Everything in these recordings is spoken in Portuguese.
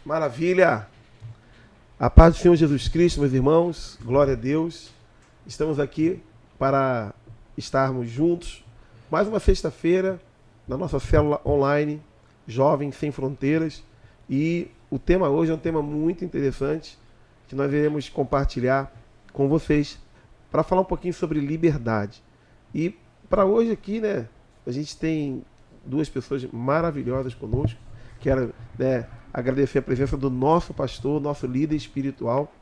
Maravilha! A paz do Senhor Jesus Cristo, meus irmãos, glória a Deus. Estamos aqui para estarmos juntos. Mais uma sexta-feira na nossa célula online, Jovens Sem Fronteiras. E o tema hoje é um tema muito interessante que nós iremos compartilhar com vocês para falar um pouquinho sobre liberdade. E para hoje aqui, né, a gente tem duas pessoas maravilhosas conosco. Quero, agradecer a presença do nosso pastor, nosso líder espiritual.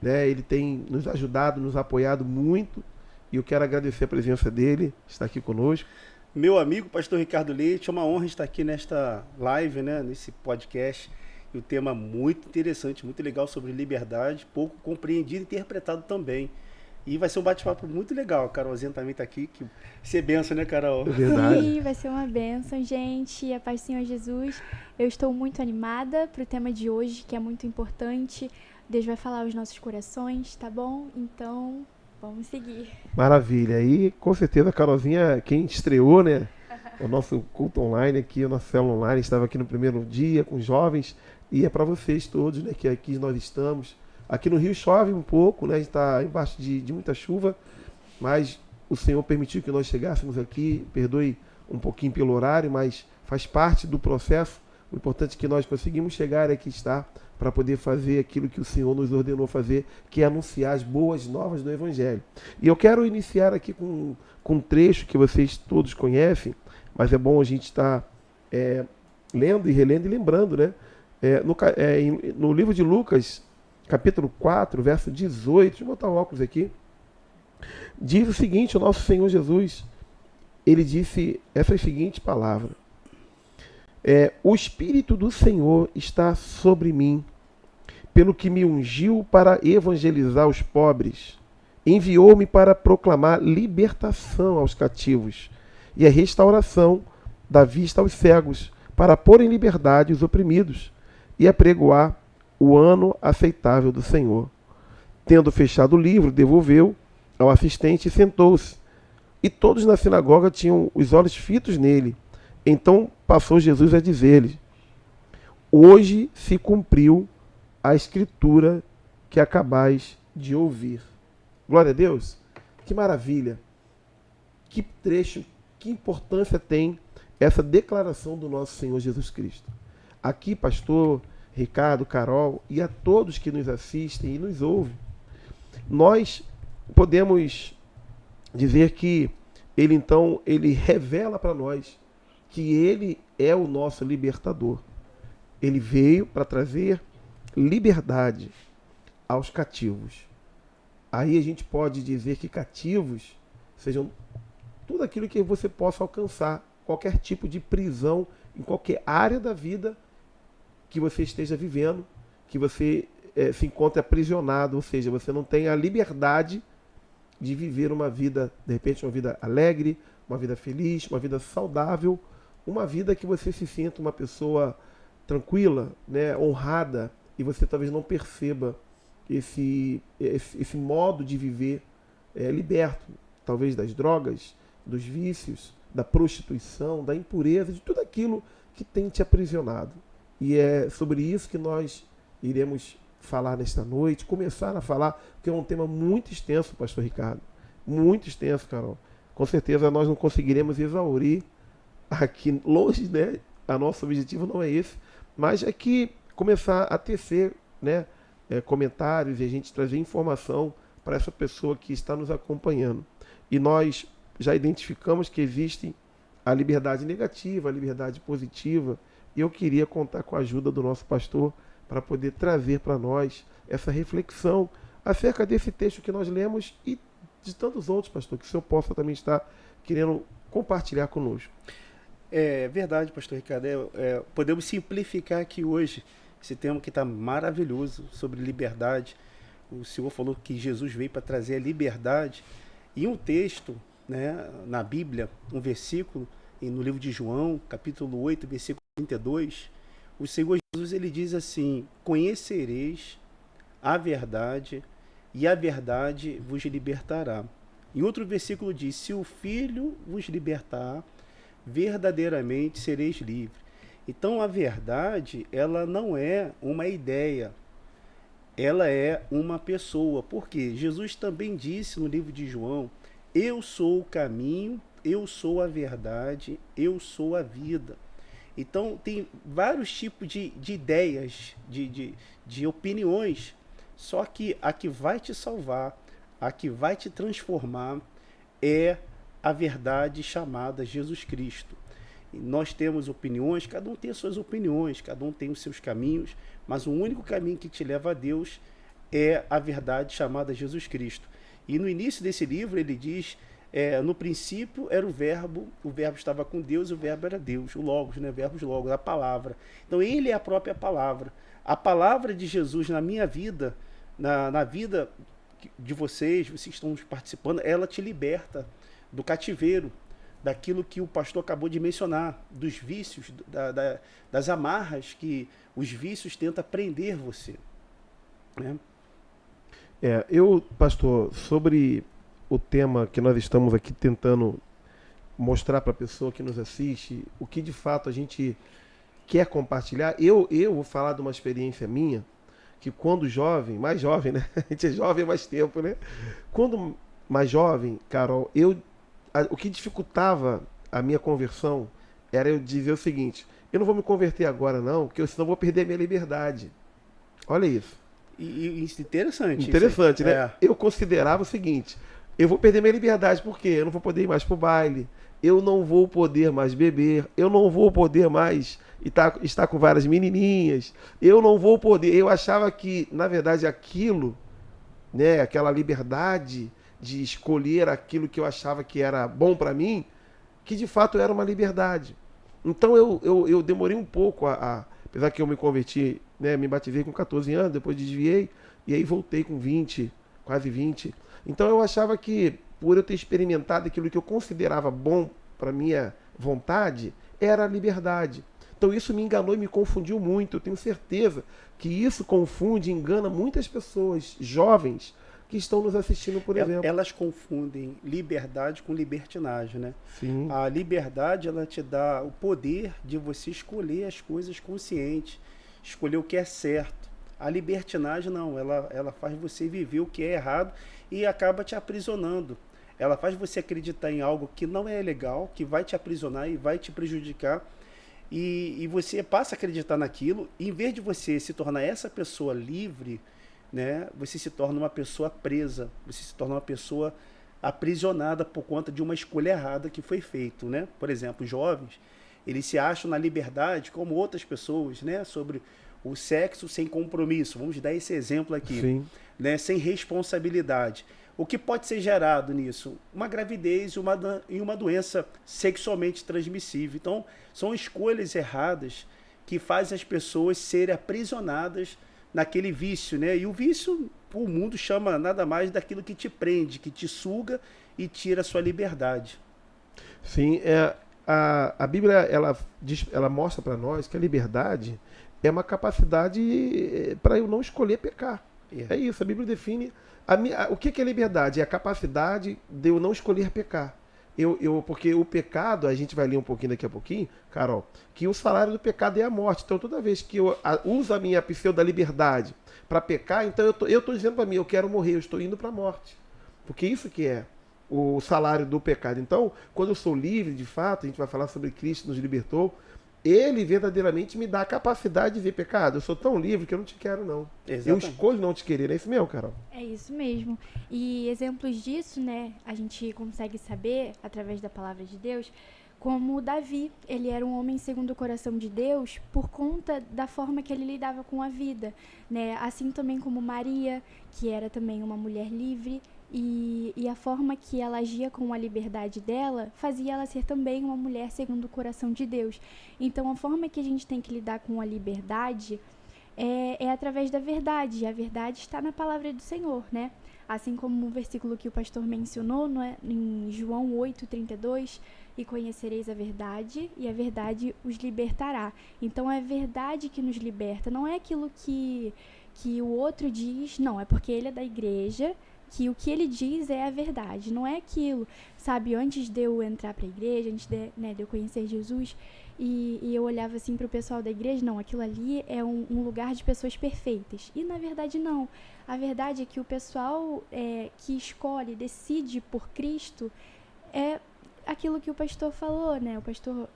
Ele tem nos ajudado, nos apoiado muito. E eu quero agradecer a presença dele, está aqui conosco. Meu amigo, pastor Ricardo Leite, é uma honra estar aqui nesta live, nesse podcast. E o tema muito interessante, muito legal sobre liberdade, pouco compreendido e interpretado também. E vai ser um bate-papo muito legal. A Carolzinha também está aqui. Que ser benção, né, Carol? É verdade. Sim, vai ser uma bênção, gente. A paz do Senhor Jesus. Eu estou muito animada para o tema de hoje, que é muito importante. Deus vai falar aos nossos corações, tá bom? Então, vamos seguir. Maravilha. E com certeza a Carolzinha, quem estreou, né? O nosso culto online aqui, a nossa célula online, estava aqui no primeiro dia com os jovens. E é para vocês todos, né? Que aqui nós estamos. Aqui no Rio chove um pouco, né? A gente está embaixo de muita chuva, mas o Senhor permitiu que nós chegássemos aqui. Perdoe um pouquinho pelo horário, mas faz parte do processo. O importante é que nós conseguimos chegar aqui estar para poder fazer aquilo que o Senhor nos ordenou fazer, que é anunciar as boas novas do Evangelho. E eu quero iniciar aqui com um trecho que vocês todos conhecem, mas é bom a gente estar lendo e relendo e lembrando, né? No livro de Lucas, capítulo 4, verso 18, deixa eu botar o óculos aqui, diz o seguinte: o nosso Senhor Jesus, ele disse essa seguinte palavra: o Espírito do Senhor está sobre mim, pelo que me ungiu para evangelizar os pobres, enviou-me para proclamar libertação aos cativos e a restauração da vista aos cegos, para pôr em liberdade os oprimidos e apregoar o ano aceitável do Senhor. Tendo fechado o livro, devolveu ao assistente e sentou-se. E todos na sinagoga tinham os olhos fitos nele. Então passou Jesus a dizer-lhes: hoje se cumpriu a escritura que acabais de ouvir. Glória a Deus. Que maravilha. Que trecho, que importância tem essa declaração do nosso Senhor Jesus Cristo. Aqui, pastor Ricardo, Carol e a todos que nos assistem e nos ouvem, nós podemos dizer que ele revela para nós que ele é o nosso libertador. Ele veio para trazer liberdade aos cativos. Aí a gente pode dizer que cativos sejam tudo aquilo que você possa alcançar, qualquer tipo de prisão em qualquer área da vida que você esteja vivendo, que você se encontre aprisionado, ou seja, você não tem a liberdade de viver uma vida, de repente uma vida alegre, uma vida feliz, uma vida saudável, uma vida que você se sinta uma pessoa tranquila, honrada, e você talvez não perceba esse modo de viver liberto, talvez das drogas, dos vícios, da prostituição, da impureza, de tudo aquilo que tem te aprisionado. E é sobre isso que nós iremos falar nesta noite, começar a falar, porque é um tema muito extenso, pastor Ricardo. Muito extenso, Carol. Com certeza nós não conseguiremos exaurir aqui longe, né? O nosso objetivo não é esse, mas é que começar a tecer, comentários e a gente trazer informação para essa pessoa que está nos acompanhando. E nós já identificamos que existe a liberdade negativa, a liberdade positiva. E eu queria contar com a ajuda do nosso pastor para poder trazer para nós essa reflexão acerca desse texto que nós lemos e de tantos outros, pastor, que o senhor possa também estar querendo compartilhar conosco. É verdade, pastor Ricardo. Podemos simplificar aqui hoje esse tema que está maravilhoso sobre liberdade. O senhor falou que Jesus veio para trazer a liberdade. E um texto, na Bíblia, um versículo, no livro de João, capítulo 8, versículo 32, o Senhor Jesus ele diz assim: conhecereis a verdade e a verdade vos libertará. Em outro versículo diz: se o Filho vos libertar, verdadeiramente sereis livres. Então a verdade, ela não é uma ideia, ela é uma pessoa. Porque Jesus também disse no livro de João: eu sou o caminho, eu sou a verdade, eu sou a vida. Então tem vários tipos de ideias, de opiniões, só que a que vai te salvar, a que vai te transformar é a verdade chamada Jesus Cristo. E nós temos opiniões, cada um tem as suas opiniões, cada um tem os seus caminhos, mas o único caminho que te leva a Deus é a verdade chamada Jesus Cristo. E no início desse livro ele diz: no princípio era o verbo estava com Deus, o verbo era Deus, o Logos, né? Verbos Logos, a palavra. Então ele é a própria palavra. A palavra de Jesus na minha vida, na vida de vocês que estão participando, ela te liberta do cativeiro, daquilo que o pastor acabou de mencionar, dos vícios, das amarras que os vícios tentam prender você. Né? Pastor, sobre o tema que nós estamos aqui tentando mostrar para a pessoa que nos assiste, o que de fato a gente quer compartilhar, eu vou falar de uma experiência minha, que quando jovem, mais jovem, né? A gente é jovem há mais tempo, né? Quando mais jovem, Carol, o que dificultava a minha conversão era eu dizer o seguinte: eu não vou me converter agora não, porque senão eu vou perder a minha liberdade. Olha isso. E isso é interessante. Interessante, isso né? É. Eu considerava o seguinte: eu vou perder minha liberdade, porque eu não vou poder ir mais pro baile, eu não vou poder mais beber, eu não vou poder mais estar com várias menininhas, eu não vou poder. Eu achava que, na verdade, aquilo, né, aquela liberdade de escolher aquilo que eu achava que era bom para mim, que de fato era uma liberdade. Então eu demorei um pouco apesar que eu me converti, né, me batizei com 14 anos, depois desviei, e aí voltei com 20, quase 20. Então eu achava que, por eu ter experimentado aquilo que eu considerava bom para minha vontade, era a liberdade. Então isso me enganou e me confundiu muito. Eu tenho certeza que isso confunde e engana muitas pessoas, jovens, que estão nos assistindo, por exemplo. Elas confundem liberdade com libertinagem, né? Sim. A liberdade, ela te dá o poder de você escolher as coisas conscientes, escolher o que é certo. A libertinagem não, ela faz você viver o que é errado e acaba te aprisionando. Ela faz você acreditar em algo que não é legal, que vai te aprisionar e vai te prejudicar. E você passa a acreditar naquilo, e em vez de você se tornar essa pessoa livre, né, você se torna uma pessoa presa, você se torna uma pessoa aprisionada por conta de uma escolha errada que foi feita, né? Por exemplo, os jovens, eles se acham na liberdade como outras pessoas, né, sobre o sexo sem compromisso. Vamos dar esse exemplo aqui. Sim. Né, sem responsabilidade. O que pode ser gerado nisso? Uma gravidez e uma doença sexualmente transmissível. Então, são escolhas erradas que fazem as pessoas serem aprisionadas naquele vício, né? E o vício, o mundo chama nada mais daquilo que te prende, que te suga e tira a sua liberdade. Sim, a Bíblia ela mostra para nós que a liberdade é uma capacidade para eu não escolher pecar. É isso, a Bíblia define. O que é liberdade? É a capacidade de eu não escolher pecar. Porque o pecado, a gente vai ler um pouquinho daqui a pouquinho, Carol, que o salário do pecado é a morte. Então toda vez que eu uso a minha pseudo-liberdade para pecar, então eu estou dizendo para mim, eu quero morrer, eu estou indo para a morte. Porque isso que é o salário do pecado. Então, quando eu sou livre, de fato, a gente vai falar sobre Cristo nos libertou, ele verdadeiramente me dá a capacidade de ver pecado. Eu sou tão livre que eu não te quero, não. Exatamente. Eu escolho não te querer. É isso mesmo, Carol? É isso mesmo. E exemplos disso, né, a gente consegue saber, através da palavra de Deus, como Davi. Ele era um homem segundo o coração de Deus por conta da forma que ele lidava com a vida, né? Assim também como Maria, que era também uma mulher livre, e a forma que ela agia com a liberdade dela fazia ela ser também uma mulher segundo o coração de Deus. Então, a forma que a gente tem que lidar com a liberdade é através da verdade. E a verdade está na palavra do Senhor, né? Assim como o versículo que o pastor mencionou, né, em João 8:32, e conhecereis a verdade, e a verdade os libertará. Então, é a verdade que nos liberta. Não é aquilo que o outro diz, não, é porque ele é da igreja, que o que ele diz é a verdade, não é aquilo, sabe? Antes de eu entrar para a igreja, antes de eu conhecer Jesus, E eu olhava assim para o pessoal da igreja, não, aquilo ali é um lugar de pessoas perfeitas. E na verdade não. A verdade é que o pessoal que escolhe, decide por Cristo, é aquilo que o pastor falou, né? O pastor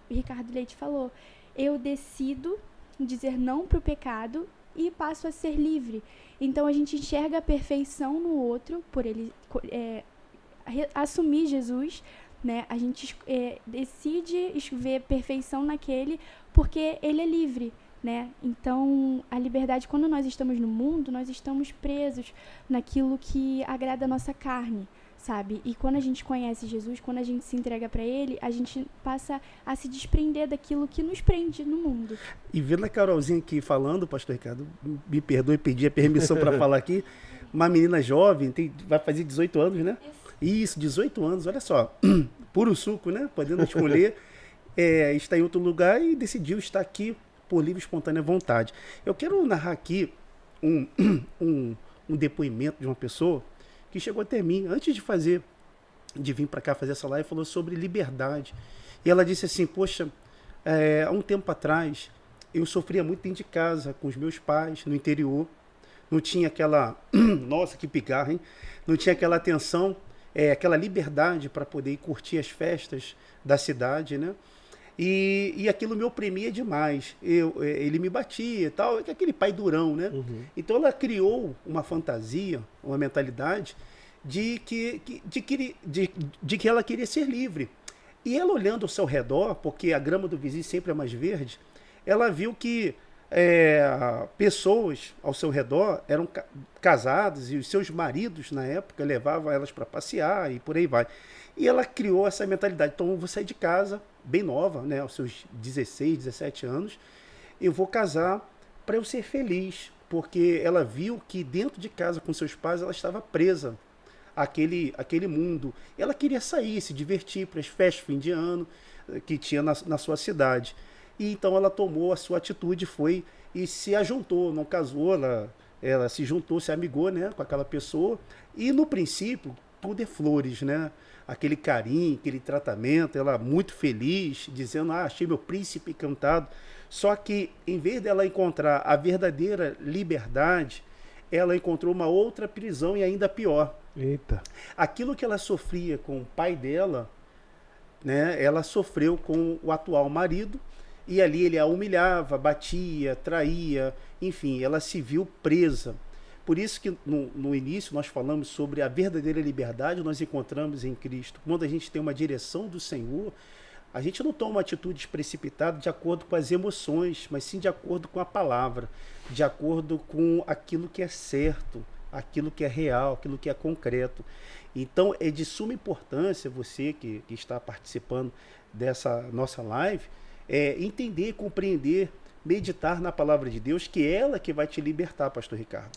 Ricardo Leite falou. Eu decido dizer não para o pecado e passo a ser livre. Então a gente enxerga a perfeição no outro, por ele assumir Jesus, né? A gente decide ver perfeição naquele porque ele é livre, né? Então a liberdade, quando nós estamos no mundo, nós estamos presos naquilo que agrada a nossa carne, sabe? E quando a gente conhece Jesus, quando a gente se entrega para ele, a gente passa a se desprender daquilo que nos prende no mundo. E vendo a Carolzinha aqui falando, pastor Ricardo, me perdoe, pedi a permissão para falar aqui, uma menina jovem, vai fazer 18 anos, né? Isso, 18 anos, olha só, puro suco, né? Podendo escolher, está em outro lugar e decidiu estar aqui por livre e espontânea vontade. Eu quero narrar aqui um depoimento de uma pessoa que chegou até mim, antes de vir para cá fazer essa live, falou sobre liberdade. E ela disse assim, poxa, há um tempo atrás, eu sofria muito dentro de casa, com os meus pais, no interior. Não tinha aquela, nossa, que pigarra, hein? Não tinha aquela atenção, aquela liberdade para poder ir curtir as festas da cidade, né? E aquilo me oprimia demais. Ele me batia e tal, aquele pai durão, né? Uhum. Então ela criou uma fantasia, uma mentalidade de que ela queria ser livre. E ela olhando ao seu redor, porque a grama do vizinho sempre é mais verde, ela viu que pessoas ao seu redor eram casadas e os seus maridos, na época, levavam elas para passear e por aí vai. E ela criou essa mentalidade. Então, eu vou sair de casa, bem nova, né, aos seus 16, 17 anos, eu vou casar para eu ser feliz, porque ela viu que dentro de casa com seus pais ela estava presa àquele mundo. Ela queria sair, se divertir para as festas fim de ano que tinha na sua cidade. E então ela tomou a sua atitude, foi e se ajuntou, não casou, ela se juntou, se amigou, né, com aquela pessoa. E no princípio, tudo é flores, né? Aquele carinho, aquele tratamento, ela muito feliz, dizendo, achei meu príncipe encantado. Só que, em vez dela encontrar a verdadeira liberdade, ela encontrou uma outra prisão e ainda pior. Eita. Aquilo que ela sofria com o pai dela, né, ela sofreu com o atual marido, e ali ele a humilhava, batia, traía, enfim, ela se viu presa. Por isso que no início nós falamos sobre a verdadeira liberdade, nós encontramos em Cristo. Quando a gente tem uma direção do Senhor, a gente não toma atitudes precipitadas de acordo com as emoções, mas sim de acordo com a palavra, de acordo com aquilo que é certo, aquilo que é real, aquilo que é concreto. Então é de suma importância você que está participando dessa nossa live, entender, compreender, meditar na palavra de Deus, que é ela que vai te libertar, pastor Ricardo.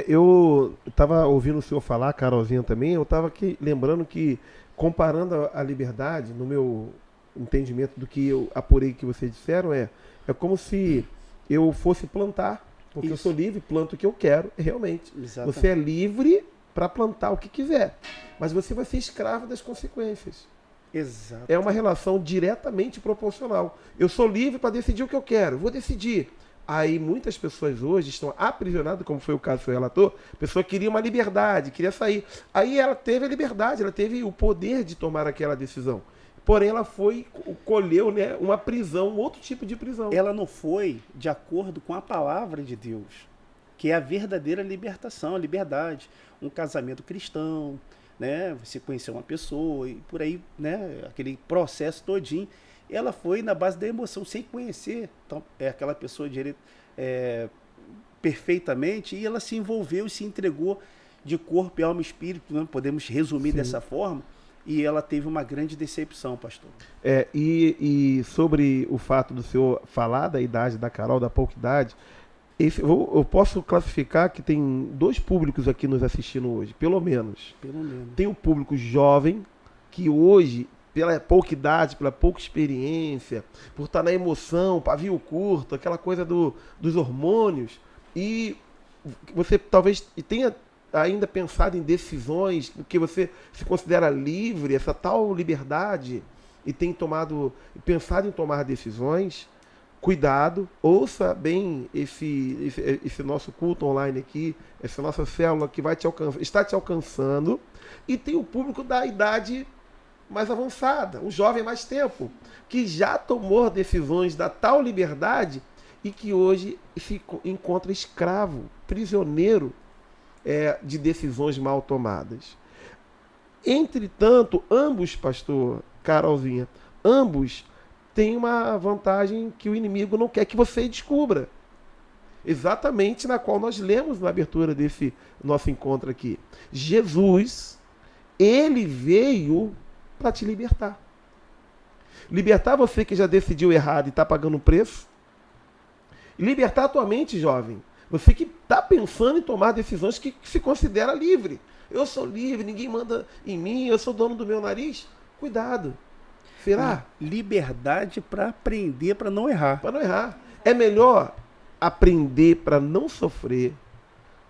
Eu estava ouvindo o senhor falar, Carolzinha também, eu estava aqui lembrando que, comparando a liberdade, no meu entendimento do que eu apurei que vocês disseram, é como se eu fosse plantar, porque Isso. Eu sou livre, planto o que eu quero, realmente. Exatamente. Você é livre para plantar o que quiser, mas você vai ser escravo das consequências. Exato. É uma relação diretamente proporcional. Eu sou livre para decidir o que eu quero, vou decidir. Aí muitas pessoas hoje estão aprisionadas, como foi o caso do seu relator, a pessoa queria uma liberdade, queria sair. Aí ela teve a liberdade, ela teve o poder de tomar aquela decisão. Porém, ela colheu, né, uma prisão, um outro tipo de prisão. Ela não foi de acordo com a palavra de Deus, que é a verdadeira libertação, a liberdade. Um casamento cristão, né, você conhecer uma pessoa e por aí, né, aquele processo todinho. Ela foi na base da emoção, sem conhecer aquela pessoa perfeitamente, e ela se envolveu e se entregou de corpo, alma e espírito, né? Podemos resumir Sim. dessa forma, e ela teve uma grande decepção, pastor. E sobre o fato do senhor falar da idade da Carol, da pouca idade, eu posso classificar que tem dois públicos aqui nos assistindo hoje, pelo menos. Tem o público jovem, que hoje, pela pouca idade, pela pouca experiência, por estar na emoção, pavio curto, aquela coisa dos hormônios, e você talvez tenha ainda pensado em decisões, porque você se considera livre, essa tal liberdade, e tem pensado em tomar decisões, cuidado, ouça bem esse nosso culto online aqui, essa nossa célula que está te alcançando, e tem o público da idade mais avançada, um jovem mais tempo, que já tomou decisões da tal liberdade e que hoje se encontra escravo, prisioneiro de decisões mal tomadas. Entretanto, ambos, pastor Carolzinha, ambos têm uma vantagem que o inimigo não quer que você descubra. Exatamente na qual nós lemos na abertura desse nosso encontro aqui. Jesus, ele veio para te libertar. Libertar você que já decidiu errado e está pagando um preço. Libertar a tua mente, jovem. Você que está pensando em tomar decisões que se considera livre. Eu sou livre, ninguém manda em mim, eu sou dono do meu nariz. Cuidado. Será? Liberdade para aprender, para não errar. Para não errar. É melhor aprender para não sofrer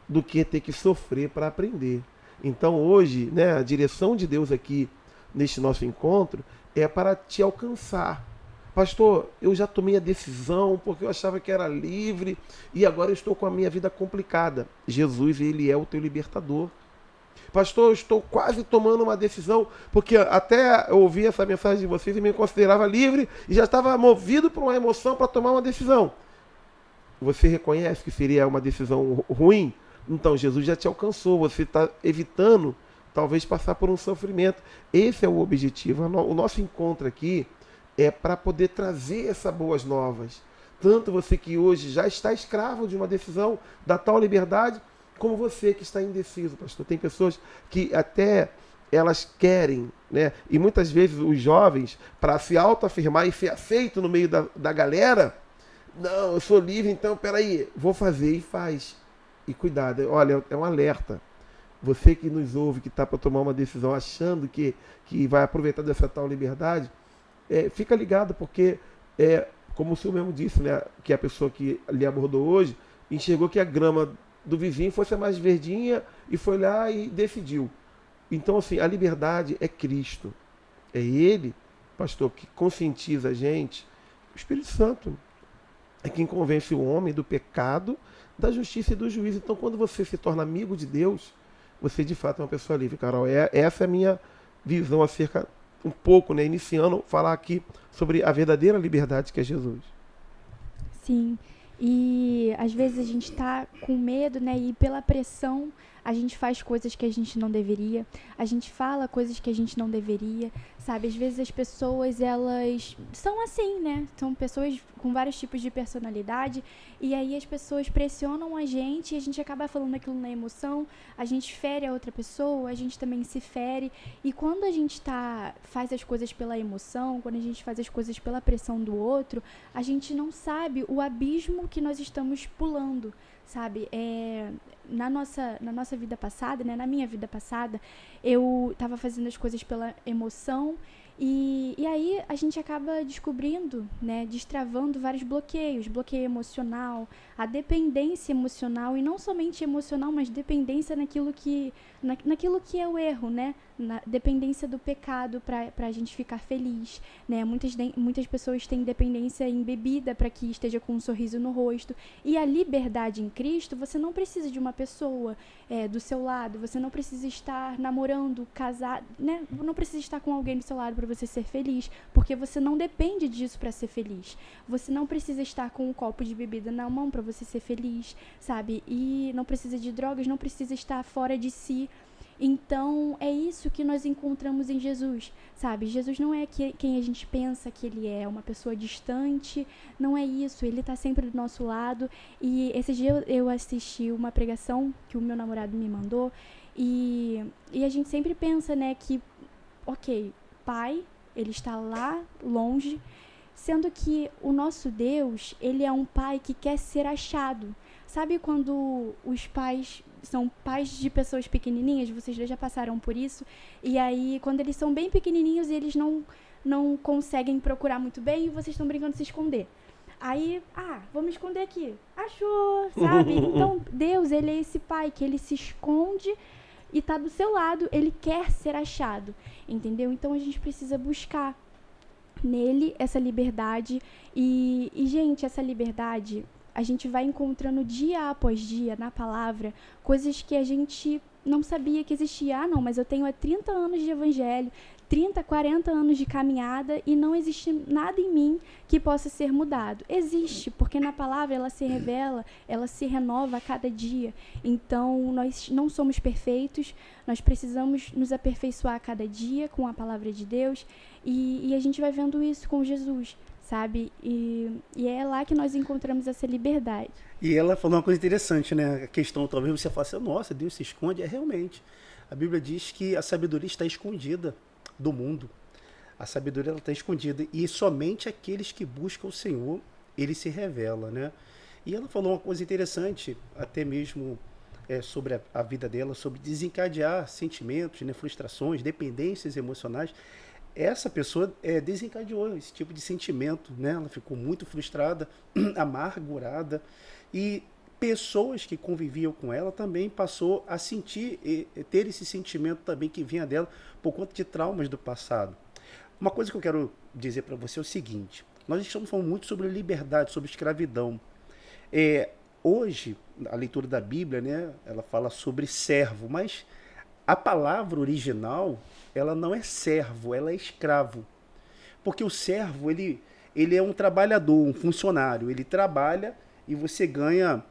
do que ter que sofrer para aprender. Então hoje, né, a direção de Deus aqui neste nosso encontro é para te alcançar. Pastor, eu já tomei a decisão porque eu achava que era livre e agora eu estou com a minha vida complicada. Jesus, ele é o teu libertador. Pastor, eu estou quase tomando uma decisão porque até eu ouvi essa mensagem de vocês e me considerava livre e já estava movido por uma emoção para tomar uma decisão. Você reconhece que seria uma decisão ruim? Então Jesus já te alcançou, você está evitando talvez passar por um sofrimento. Esse é o objetivo. O nosso encontro aqui é para poder trazer essas boas novas. Tanto você que hoje já está escravo de uma decisão da tal liberdade, como você que está indeciso, pastor. Tem pessoas que até elas querem, né? E muitas vezes os jovens, para se autoafirmar e ser aceito no meio da galera, não, eu sou livre, então peraí, vou fazer e faz. E cuidado, olha, é um alerta. Você que nos ouve, que está para tomar uma decisão achando que vai aproveitar dessa tal liberdade, fica ligado, porque, como o senhor mesmo disse, né, que a pessoa que lhe abordou hoje enxergou que a grama do vizinho fosse a mais verdinha e foi lá e decidiu. Então, assim, a liberdade é Cristo. É Ele, pastor, que conscientiza a gente. O Espírito Santo é quem convence o homem do pecado, da justiça e do juízo. Então, quando você se torna amigo de Deus, você de fato é uma pessoa livre, Carol. Essa é a minha visão acerca, um pouco, né, iniciando, falar aqui sobre a verdadeira liberdade que é Jesus. Sim, e às vezes a gente está com medo, né, e pela pressão a gente faz coisas que a gente não deveria, a gente fala coisas que a gente não deveria, sabe? Às vezes as pessoas, elas são assim, né? São pessoas com vários tipos de personalidade, e aí as pessoas pressionam a gente e a gente acaba falando aquilo na emoção, a gente fere a outra pessoa, a gente também se fere, e quando a gente faz as coisas pela emoção, quando a gente faz as coisas pela pressão do outro, a gente não sabe o abismo que nós estamos pulando, sabe? Na nossa vida passada, né? Na minha vida passada, eu estava fazendo as coisas pela emoção e aí a gente acaba descobrindo, né? Destravando vários bloqueios, bloqueio emocional, a dependência emocional, e não somente emocional, mas dependência naquilo que é o erro, né? Na dependência do pecado para a gente ficar feliz, né? Muitas pessoas têm dependência em bebida para que esteja com um sorriso no rosto. E a liberdade em Cristo, você não precisa de uma pessoa do seu lado, você não precisa estar namorando, casado, né? Não precisa estar com alguém do seu lado para você ser feliz, porque você não depende disso para ser feliz. Você não precisa estar com um copo de bebida na mão para você ser feliz, sabe? E não precisa de drogas, não precisa estar fora de si. Então, é isso que nós encontramos em Jesus, sabe? Jesus não é quem a gente pensa que ele é, uma pessoa distante, não é isso, ele está sempre do nosso lado. E esse dia eu assisti uma pregação que o meu namorado me mandou, e a gente sempre pensa, né, que, ok, Pai, ele está lá longe, sendo que o nosso Deus, ele é um Pai que quer ser achado. Sabe quando os pais são pais de pessoas pequenininhas? Vocês já passaram por isso? E aí, quando eles são bem pequenininhos e eles não conseguem procurar muito bem, e vocês estão brincando de se esconder. Aí, vamos esconder aqui. Achou, sabe? Então, Deus, ele é esse Pai que ele se esconde e está do seu lado. Ele quer ser achado, entendeu? Então, a gente precisa buscar nele essa liberdade. Gente, essa liberdade a gente vai encontrando dia após dia na palavra coisas que a gente não sabia que existia. Ah, não, mas eu tenho há 30 anos de evangelho, 30, 40 anos de caminhada e não existe nada em mim que possa ser mudado. Existe, porque na palavra ela se revela, ela se renova a cada dia. Então, nós não somos perfeitos, nós precisamos nos aperfeiçoar a cada dia com a palavra de Deus e a gente vai vendo isso com Jesus, sabe? E é lá que nós encontramos essa liberdade. E ela falou uma coisa interessante, né? A questão, talvez você fale assim, nossa, Deus se esconde. É realmente. A Bíblia diz que a sabedoria está escondida do mundo. A sabedoria está escondida. E somente aqueles que buscam o Senhor, ele se revela, né? E ela falou uma coisa interessante, até mesmo sobre a vida dela, sobre desencadear sentimentos, né, frustrações, dependências emocionais. Essa pessoa desencadeou esse tipo de sentimento, né? Ela ficou muito frustrada, amargurada, e pessoas que conviviam com ela também passou a sentir, ter esse sentimento também que vinha dela por conta de traumas do passado. Uma coisa que eu quero dizer para você é o seguinte: nós estamos falando muito sobre liberdade, sobre escravidão. Hoje, a leitura da Bíblia, né, ela fala sobre servo, mas a palavra original, ela não é servo, ela é escravo. Porque o servo, ele é um trabalhador, um funcionário. Ele trabalha e você ganha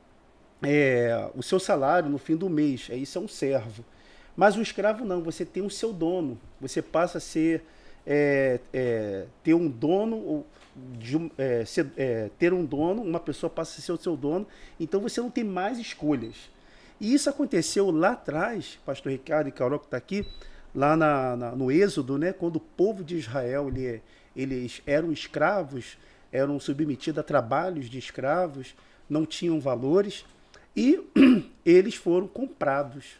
o seu salário no fim do mês. Isso é um servo. Mas o escravo não, você tem o seu dono. Você passa a ser, ter um dono, ter um dono, uma pessoa passa a ser o seu dono, então você não tem mais escolhas. E isso aconteceu lá atrás, pastor Ricardo e Carol que está aqui, lá no Êxodo, né, quando o povo de Israel, eles eram escravos, eram submetidos a trabalhos de escravos, não tinham valores, e eles foram comprados,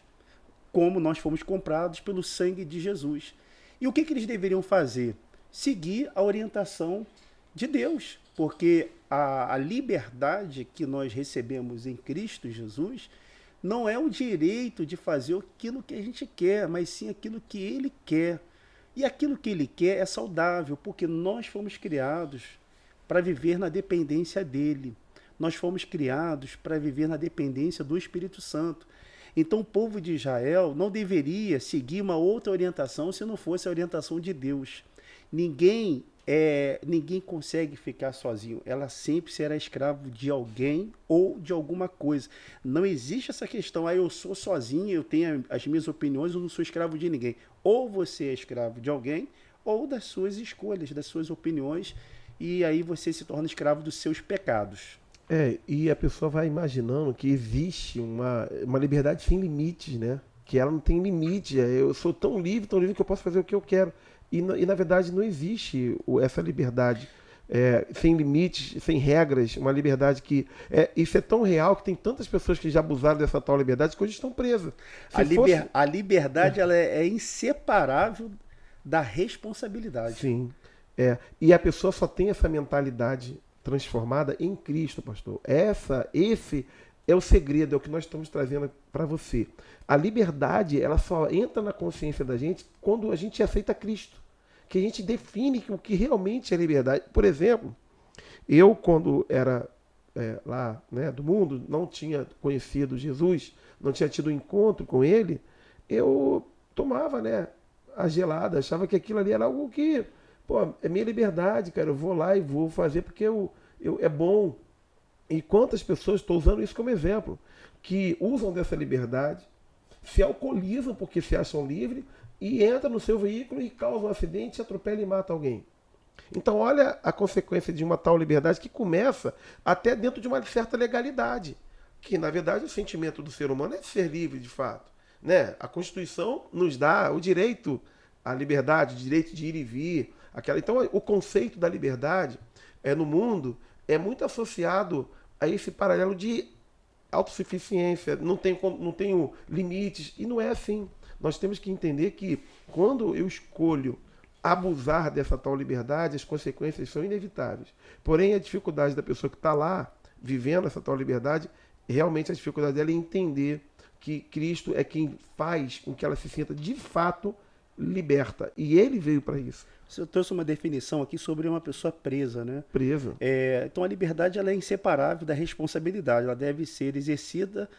como nós fomos comprados pelo sangue de Jesus. E o que eles deveriam fazer? Seguir a orientação de Deus, porque a liberdade que nós recebemos em Cristo Jesus não é o direito de fazer aquilo que a gente quer, mas sim aquilo que Ele quer. E aquilo que Ele quer é saudável, porque nós fomos criados para viver na dependência dEle. Nós fomos criados para viver na dependência do Espírito Santo. Então o povo de Israel não deveria seguir uma outra orientação se não fosse a orientação de Deus. Ninguém consegue ficar sozinho. Ela sempre será escravo de alguém ou de alguma coisa. Não existe essa questão, eu sou sozinho, eu tenho as minhas opiniões, eu não sou escravo de ninguém. Ou você é escravo de alguém, ou das suas escolhas, das suas opiniões, e aí você se torna escravo dos seus pecados. E a pessoa vai imaginando que existe uma liberdade sem limites, né? Que ela não tem limite. Eu sou tão livre que eu posso fazer o que eu quero. E na verdade não existe essa liberdade sem limites, sem regras, uma liberdade que... isso é tão real que tem tantas pessoas que já abusaram dessa tal liberdade que hoje estão presas. A liberdade ela é inseparável da responsabilidade. Sim. E a pessoa só tem essa mentalidade transformada em Cristo, pastor. Esse é o segredo, é o que nós estamos trazendo para você. A liberdade, ela só entra na consciência da gente quando a gente aceita Cristo. Que a gente define o que realmente é liberdade. Por exemplo, eu quando era lá, né, do mundo, não tinha conhecido Jesus, não tinha tido um encontro com Ele, eu tomava, né, a gelada, achava que aquilo ali era algo que, é minha liberdade, cara, eu vou lá e vou fazer porque é bom. E quantas pessoas, estou usando isso como exemplo, que usam dessa liberdade, se alcoolizam porque se acham livres e entram no seu veículo e causam um acidente, atropelam e matam alguém. Então olha a consequência de uma tal liberdade que começa até dentro de uma certa legalidade, que na verdade o sentimento do ser humano é ser livre de fato, né? A Constituição nos dá o direito à liberdade, o direito de ir e vir. Então o conceito da liberdade no mundo é muito associado a esse paralelo de autossuficiência, não tenho limites, e não é assim. Nós temos que entender que quando eu escolho abusar dessa tal liberdade, as consequências são inevitáveis. Porém, a dificuldade da pessoa que está lá, vivendo essa tal liberdade, realmente a dificuldade dela é entender que Cristo é quem faz com que ela se sinta de fato liberta. E ele veio para isso. Você trouxe uma definição aqui sobre uma pessoa presa, né? Preso. Então a liberdade ela é inseparável da responsabilidade, ela deve ser exercida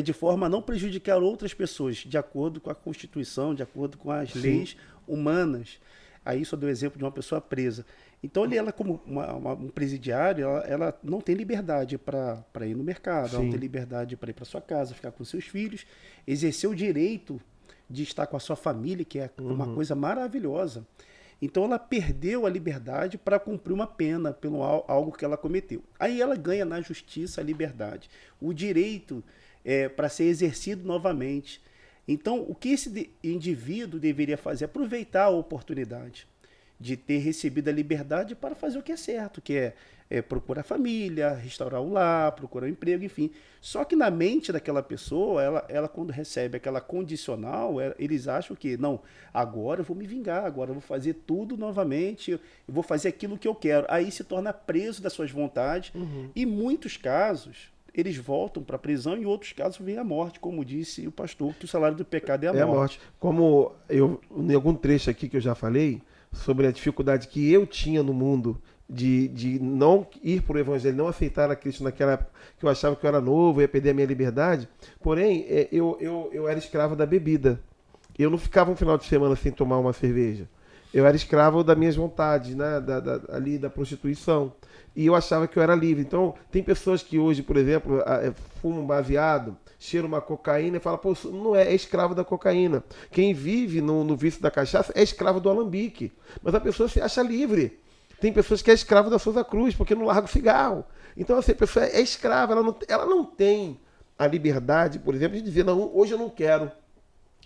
de forma a não prejudicar outras pessoas, de acordo com a Constituição, de acordo com as leis humanas. Aí só deu o exemplo de uma pessoa presa. Então ela como um presidiário, ela não tem liberdade para ir no mercado, ela não tem liberdade para ir para sua casa, ficar com seus filhos, exercer o direito de estar com a sua família, que é uma coisa maravilhosa. Então ela perdeu a liberdade para cumprir uma pena pelo algo que ela cometeu. Aí ela ganha na justiça a liberdade, o direito para ser exercido novamente. Então o que esse indivíduo deveria fazer? Aproveitar a oportunidade de ter recebido a liberdade para fazer o que é certo, que é procurar família, restaurar o lar, procurar um emprego, enfim. Só que na mente daquela pessoa, ela quando recebe aquela condicional, eles acham que, não, agora eu vou me vingar, agora eu vou fazer tudo novamente, eu vou fazer aquilo que eu quero. Aí se torna preso das suas vontades. E em muitos casos, eles voltam para a prisão e em outros casos vem a morte, como disse o pastor, que o salário do pecado é a morte. Como em algum trecho aqui que eu já falei, sobre a dificuldade que eu tinha no mundo de não ir para o evangelho, não aceitar a Cristo naquela época, que eu achava que eu era novo, ia perder a minha liberdade. Porém, eu era escravo da bebida. Eu não ficava um final de semana sem tomar uma cerveja. Eu era escravo das minhas vontades, né? Ali da prostituição. E eu achava que eu era livre. Então, tem pessoas que hoje, por exemplo, fumam baseado, cheiram uma cocaína e falam, pô, não é escravo da cocaína. Quem vive no vício da cachaça é escravo do alambique. Mas a pessoa se acha livre. Tem pessoas que é escravo da Souza Cruz, porque não larga o cigarro. Então, assim, a pessoa é escrava, ela não tem a liberdade, por exemplo, de dizer, não, hoje eu não quero.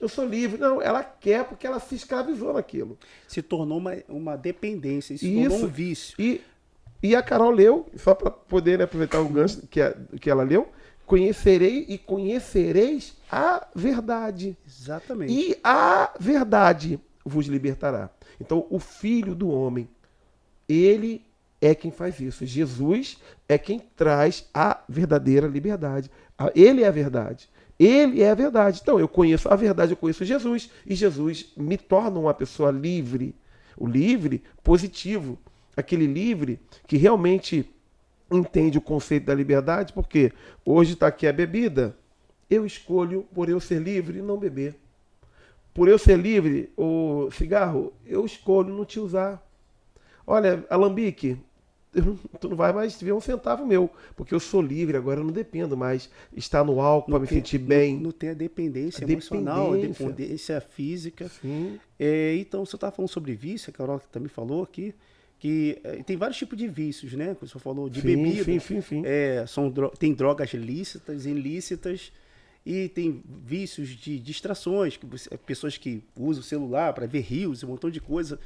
Eu sou livre. Não, ela quer porque ela se escravizou naquilo. Se tornou uma dependência, se tornou um vício. E a Carol leu, só para poder aproveitar o gancho que ela leu, conhecereis a verdade. Exatamente. E a verdade vos libertará. Então, o Filho do Homem, ele é quem faz isso. Jesus é quem traz a verdadeira liberdade. Ele é a verdade. Ele é a verdade. Então, eu conheço a verdade, eu conheço Jesus, e Jesus me torna uma pessoa livre. O livre positivo. Aquele livre que realmente entende o conceito da liberdade, porque hoje está aqui a bebida, eu escolho, por eu ser livre, não beber. Por eu ser livre, o cigarro, eu escolho não te usar. Olha, alambique, tu não vai mais ver um centavo meu, porque eu sou livre, agora eu não dependo mais estar no álcool para me sentir bem. Não tem a dependência emocional, a dependência física. Sim. Então, você estava falando sobre vício, a Carol também falou aqui, que tem vários tipos de vícios, né? Como você falou, de bebida. Sim. Tem drogas lícitas, ilícitas, e tem vícios de distrações, pessoas que usam o celular para ver reels, um montão de coisa,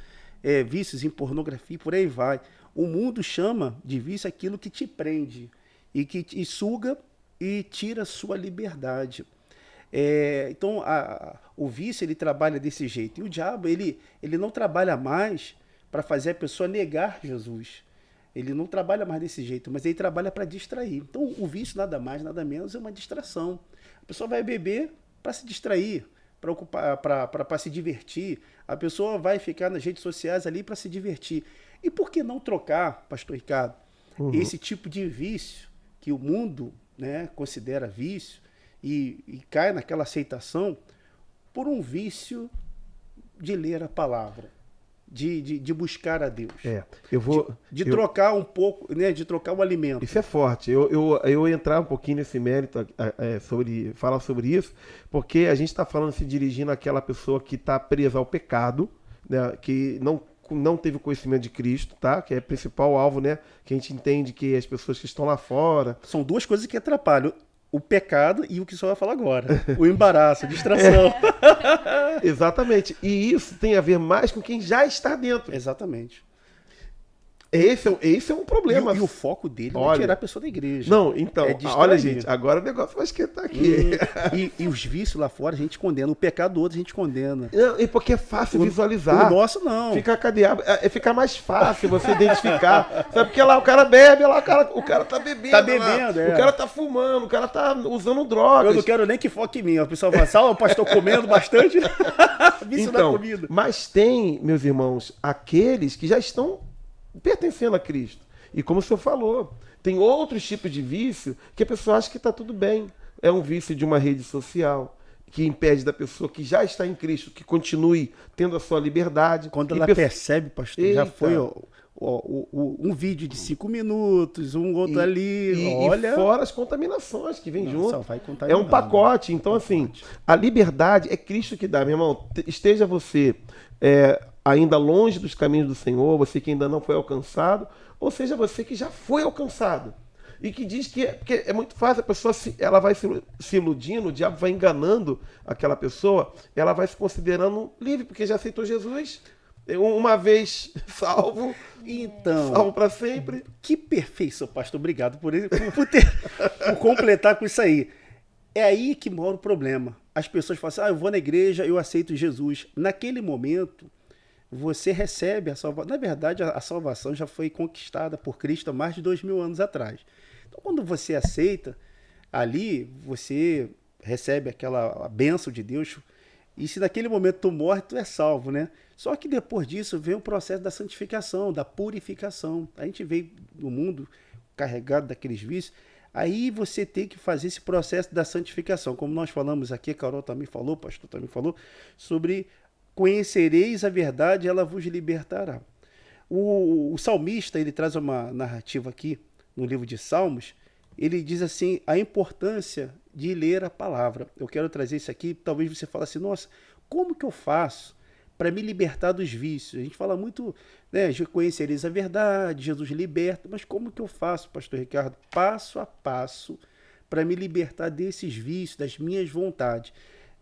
vícios em pornografia, por aí vai. O mundo chama de vício aquilo que te prende e que te suga e tira a sua liberdade. Então, o vício ele trabalha desse jeito. E o diabo ele não trabalha mais para fazer a pessoa negar Jesus. Ele não trabalha mais desse jeito, mas ele trabalha para distrair. Então, o vício nada mais, nada menos é uma distração. A pessoa vai beber para se distrair, para se divertir. A pessoa vai ficar nas redes sociais ali para se divertir. E por que não trocar, pastor Ricardo, esse tipo de vício que o mundo, né, considera vício e cai naquela aceitação por um vício de ler a palavra? De buscar a Deus. De trocar um pouco, né? De trocar o alimento. Isso é forte. Eu entrar um pouquinho nesse mérito, falar sobre isso, porque a gente está falando, se dirigindo àquela pessoa que está presa ao pecado, né? Que não teve conhecimento de Cristo, tá? Que é o principal alvo, né? Que a gente entende que as pessoas que estão lá fora... São duas coisas que atrapalham. O pecado e o que o senhor vai falar agora. O embaraço, a distração. Exatamente. E isso tem a ver mais com quem já está dentro. Exatamente. Esse é um problema. E o foco dele é tirar a pessoa da igreja. Não, então, olha, gente, agora o negócio vai esquentar aqui. E os vícios lá fora a gente condena. O pecado do outro a gente condena. E porque é fácil visualizar. O nosso não. Fica mais fácil você identificar. Sabe, porque lá o cara bebe, lá o cara tá bebendo. Tá bebendo, O cara tá fumando, o cara tá usando drogas. Eu não quero nem que foque em mim. O pessoal fala assim, o pastor comendo bastante. Vício na comida. Mas tem, meus irmãos, aqueles que já estão pertencendo a Cristo. E como o senhor falou, tem outros tipos de vício que a pessoa acha que está tudo bem. É um vício de uma rede social que impede da pessoa que já está em Cristo que continue tendo a sua liberdade. Quando ela percebe, pastor, já foi um vídeo de 5 minutos, um outro ali, olha... E fora as contaminações que vem junto. Só vai contaminar, é um pacote. Então, assim, a liberdade é Cristo que dá, meu irmão. Esteja você ainda longe dos caminhos do Senhor, você que ainda não foi alcançado, ou seja, você que já foi alcançado. E que diz que porque é muito fácil, a pessoa ela vai se iludindo, o diabo vai enganando aquela pessoa, ela vai se considerando livre, porque já aceitou Jesus, uma vez salvo, então, salvo para sempre. Que perfeição, pastor, obrigado por completar com isso aí. É aí que mora o problema. As pessoas falam assim, eu vou na igreja, eu aceito Jesus. Naquele momento, você recebe a salvação. Na verdade, a salvação já foi conquistada por Cristo há mais de 2000 anos atrás. Então, quando você aceita, ali você recebe a bênção de Deus. E se naquele momento tu morre, tu é salvo, né? Só que depois disso vem o processo da santificação, da purificação. A gente veio no mundo carregado daqueles vícios. Aí você tem que fazer esse processo da santificação. Como nós falamos aqui, a Carol também falou, o pastor também falou, sobre conhecereis a verdade, ela vos libertará. O salmista, ele traz uma narrativa aqui, no livro de Salmos, ele diz assim, a importância de ler a palavra. Eu quero trazer isso aqui, talvez você fale assim, nossa, como que eu faço para me libertar dos vícios? A gente fala muito, né, conhecereis a verdade, Jesus liberta, mas como que eu faço, pastor Ricardo, passo a passo, para me libertar desses vícios, das minhas vontades?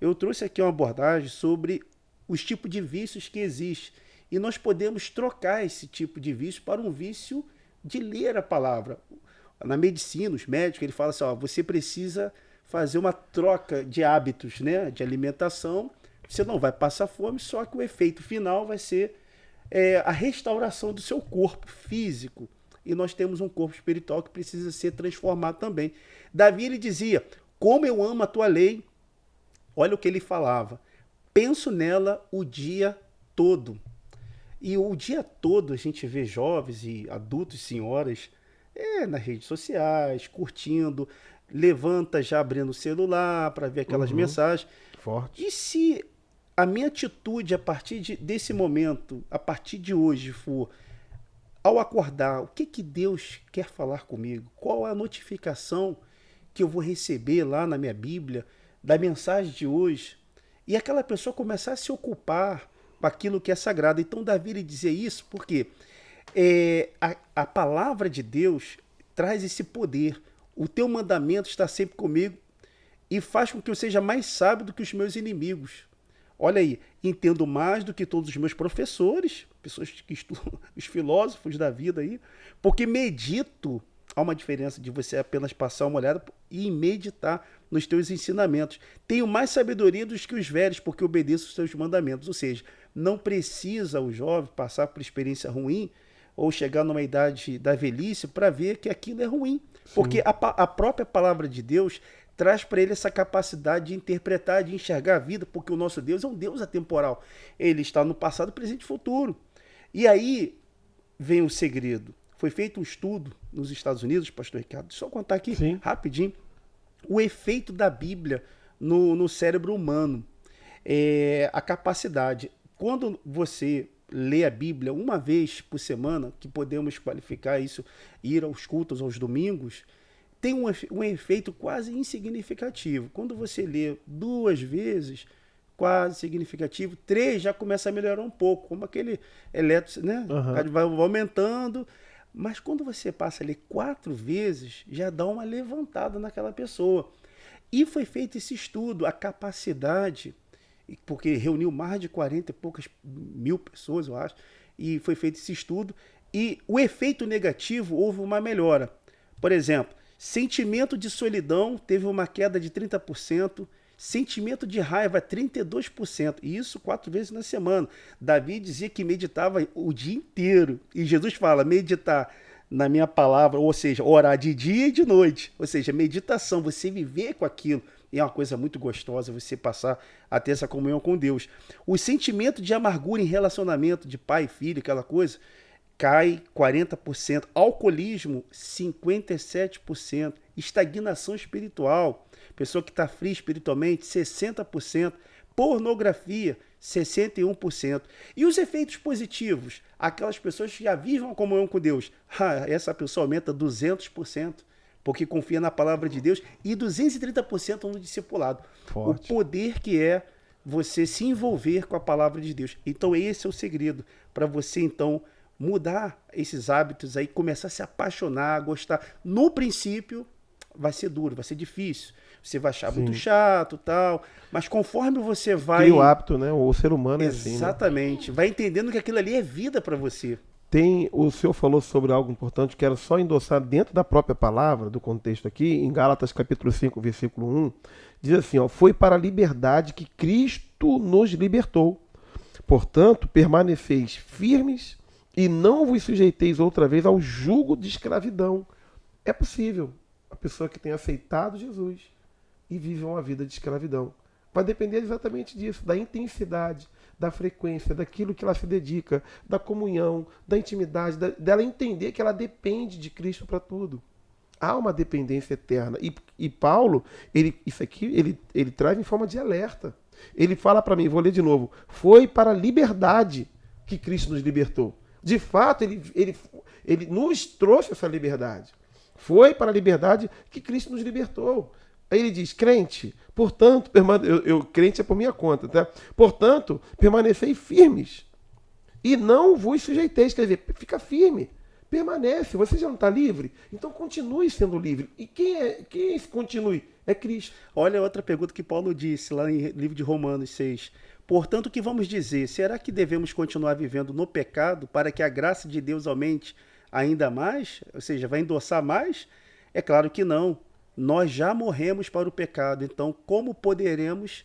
Eu trouxe aqui uma abordagem sobre os tipos de vícios que existem, e nós podemos trocar esse tipo de vício para um vício de ler a palavra. Na medicina, os médicos, ele fala assim, você precisa fazer uma troca de hábitos, né, de alimentação, você não vai passar fome, só que o efeito final vai ser a restauração do seu corpo físico. E nós temos um corpo espiritual que precisa ser transformado também. Davi, ele dizia, como eu amo a tua lei, olha o que ele falava, penso nela o dia todo. E o dia todo a gente vê jovens e adultos, senhoras, nas redes sociais, curtindo, levanta já abrindo o celular para ver aquelas mensagens. Forte. E se a minha atitude a partir desse momento, a partir de hoje, for, ao acordar, o que Deus quer falar comigo? Qual é a notificação que eu vou receber lá na minha Bíblia, da mensagem de hoje? E aquela pessoa começar a se ocupar com aquilo que é sagrado. Então, Davi ele dizia isso porque a palavra de Deus traz esse poder. O teu mandamento está sempre comigo e faz com que eu seja mais sábio do que os meus inimigos. Olha aí, entendo mais do que todos os meus professores, pessoas que estudam, os filósofos da vida aí, porque medito. Há uma diferença de você apenas passar uma olhada e meditar nos teus ensinamentos. Tenho mais sabedoria dos que os velhos, porque obedeço os teus mandamentos. Ou seja, não precisa o jovem passar por experiência ruim ou chegar numa idade da velhice para ver que aquilo é ruim. Sim. Porque a própria palavra de Deus traz para ele essa capacidade de interpretar, de enxergar a vida, porque o nosso Deus é um Deus atemporal. Ele está no passado, presente e futuro. E aí vem o segredo. Foi feito um estudo nos Estados Unidos, pastor Ricardo, só contar aqui rapidinho, o efeito da Bíblia no cérebro humano, a capacidade. Quando você lê a Bíblia uma vez por semana, que podemos qualificar isso, ir aos cultos aos domingos, tem um efeito quase insignificativo. Quando você lê 2 vezes, quase significativo, 3 já começa a melhorar um pouco, como aquele elétrico, né? Vai aumentando. Mas quando você passa a ler 4 vezes, já dá uma levantada naquela pessoa. E foi feito esse estudo, a capacidade, porque reuniu mais de 40 e poucas mil pessoas, eu acho, e foi feito esse estudo, e o efeito negativo houve uma melhora. Por exemplo, sentimento de solidão teve uma queda de 30%, sentimento de raiva 32%, e isso 4 vezes na semana. Davi dizia que meditava o dia inteiro, e Jesus fala, meditar na minha palavra, ou seja, orar de dia e de noite, ou seja, meditação, você viver com aquilo, E é uma coisa muito gostosa você passar a ter essa comunhão com Deus. O sentimento de amargura em relacionamento de pai e filho, aquela coisa, cai 40%. Alcoolismo, 57%. Estagnação espiritual, pessoa que está fria espiritualmente, 60%. Pornografia, 61%. E os efeitos positivos? Aquelas pessoas que já vivem a comunhão com Deus. Essa pessoa aumenta 200%, porque confia na palavra de Deus, e 230% no discipulado. Forte. O poder que é você se envolver com a palavra de Deus. Então esse é o segredo, para você então mudar esses hábitos aí, começar a se apaixonar, a gostar. No princípio, vai ser duro, vai ser difícil. Você vai achar muito chato e tal, mas conforme você vai... Cria o hábito, né? O ser humano é assim, né? Exatamente. Vai entendendo que aquilo ali é vida para você. O senhor falou sobre algo importante, quero só endossar dentro da própria palavra, do contexto aqui, em Gálatas capítulo 5, versículo 1, diz assim, ó, foi para a liberdade que Cristo nos libertou. Portanto, permaneceis firmes e não vos sujeiteis outra vez ao jugo de escravidão. É possível. A pessoa que tem aceitado Jesus e vive uma vida de escravidão. Vai depender exatamente disso, da intensidade, da frequência, daquilo que ela se dedica, da comunhão, da intimidade, dela entender que ela depende de Cristo para tudo. Há uma dependência eterna. E Paulo, isso aqui, ele traz em forma de alerta. Ele fala para mim, vou ler de novo, foi para a liberdade que Cristo nos libertou. De fato, ele nos trouxe essa liberdade. Foi para a liberdade que Cristo nos libertou. Aí ele diz, crente, portanto, crente é por minha conta, tá? Portanto, permanecei firmes e não vos sujeiteis, quer dizer, fica firme, permanece, você já não está livre? Então continue sendo livre. E quem é esse continue? É Cristo. Olha outra pergunta que Paulo disse lá em livro de Romanos 6. Portanto, o que vamos dizer? Será que devemos continuar vivendo no pecado para que a graça de Deus aumente ainda mais? Ou seja, vai endossar mais? É claro que não. Nós já morremos para o pecado, então como podemos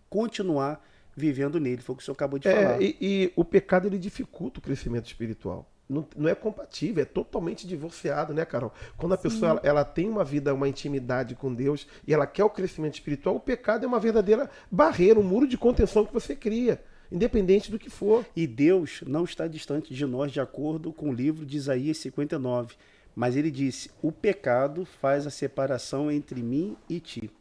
continuar vivendo nele? Foi o que o senhor acabou de falar. E o pecado ele dificulta o crescimento espiritual. Não é compatível, é totalmente divorciado, né, Carol? Quando a pessoa ela tem uma vida, uma intimidade com Deus e ela quer o crescimento espiritual, o pecado é uma verdadeira barreira, um muro de contenção que você cria, independente do que for. E Deus não está distante de nós, de acordo com o livro de Isaías 59. Mas ele disse, o pecado faz a separação entre mim e ti.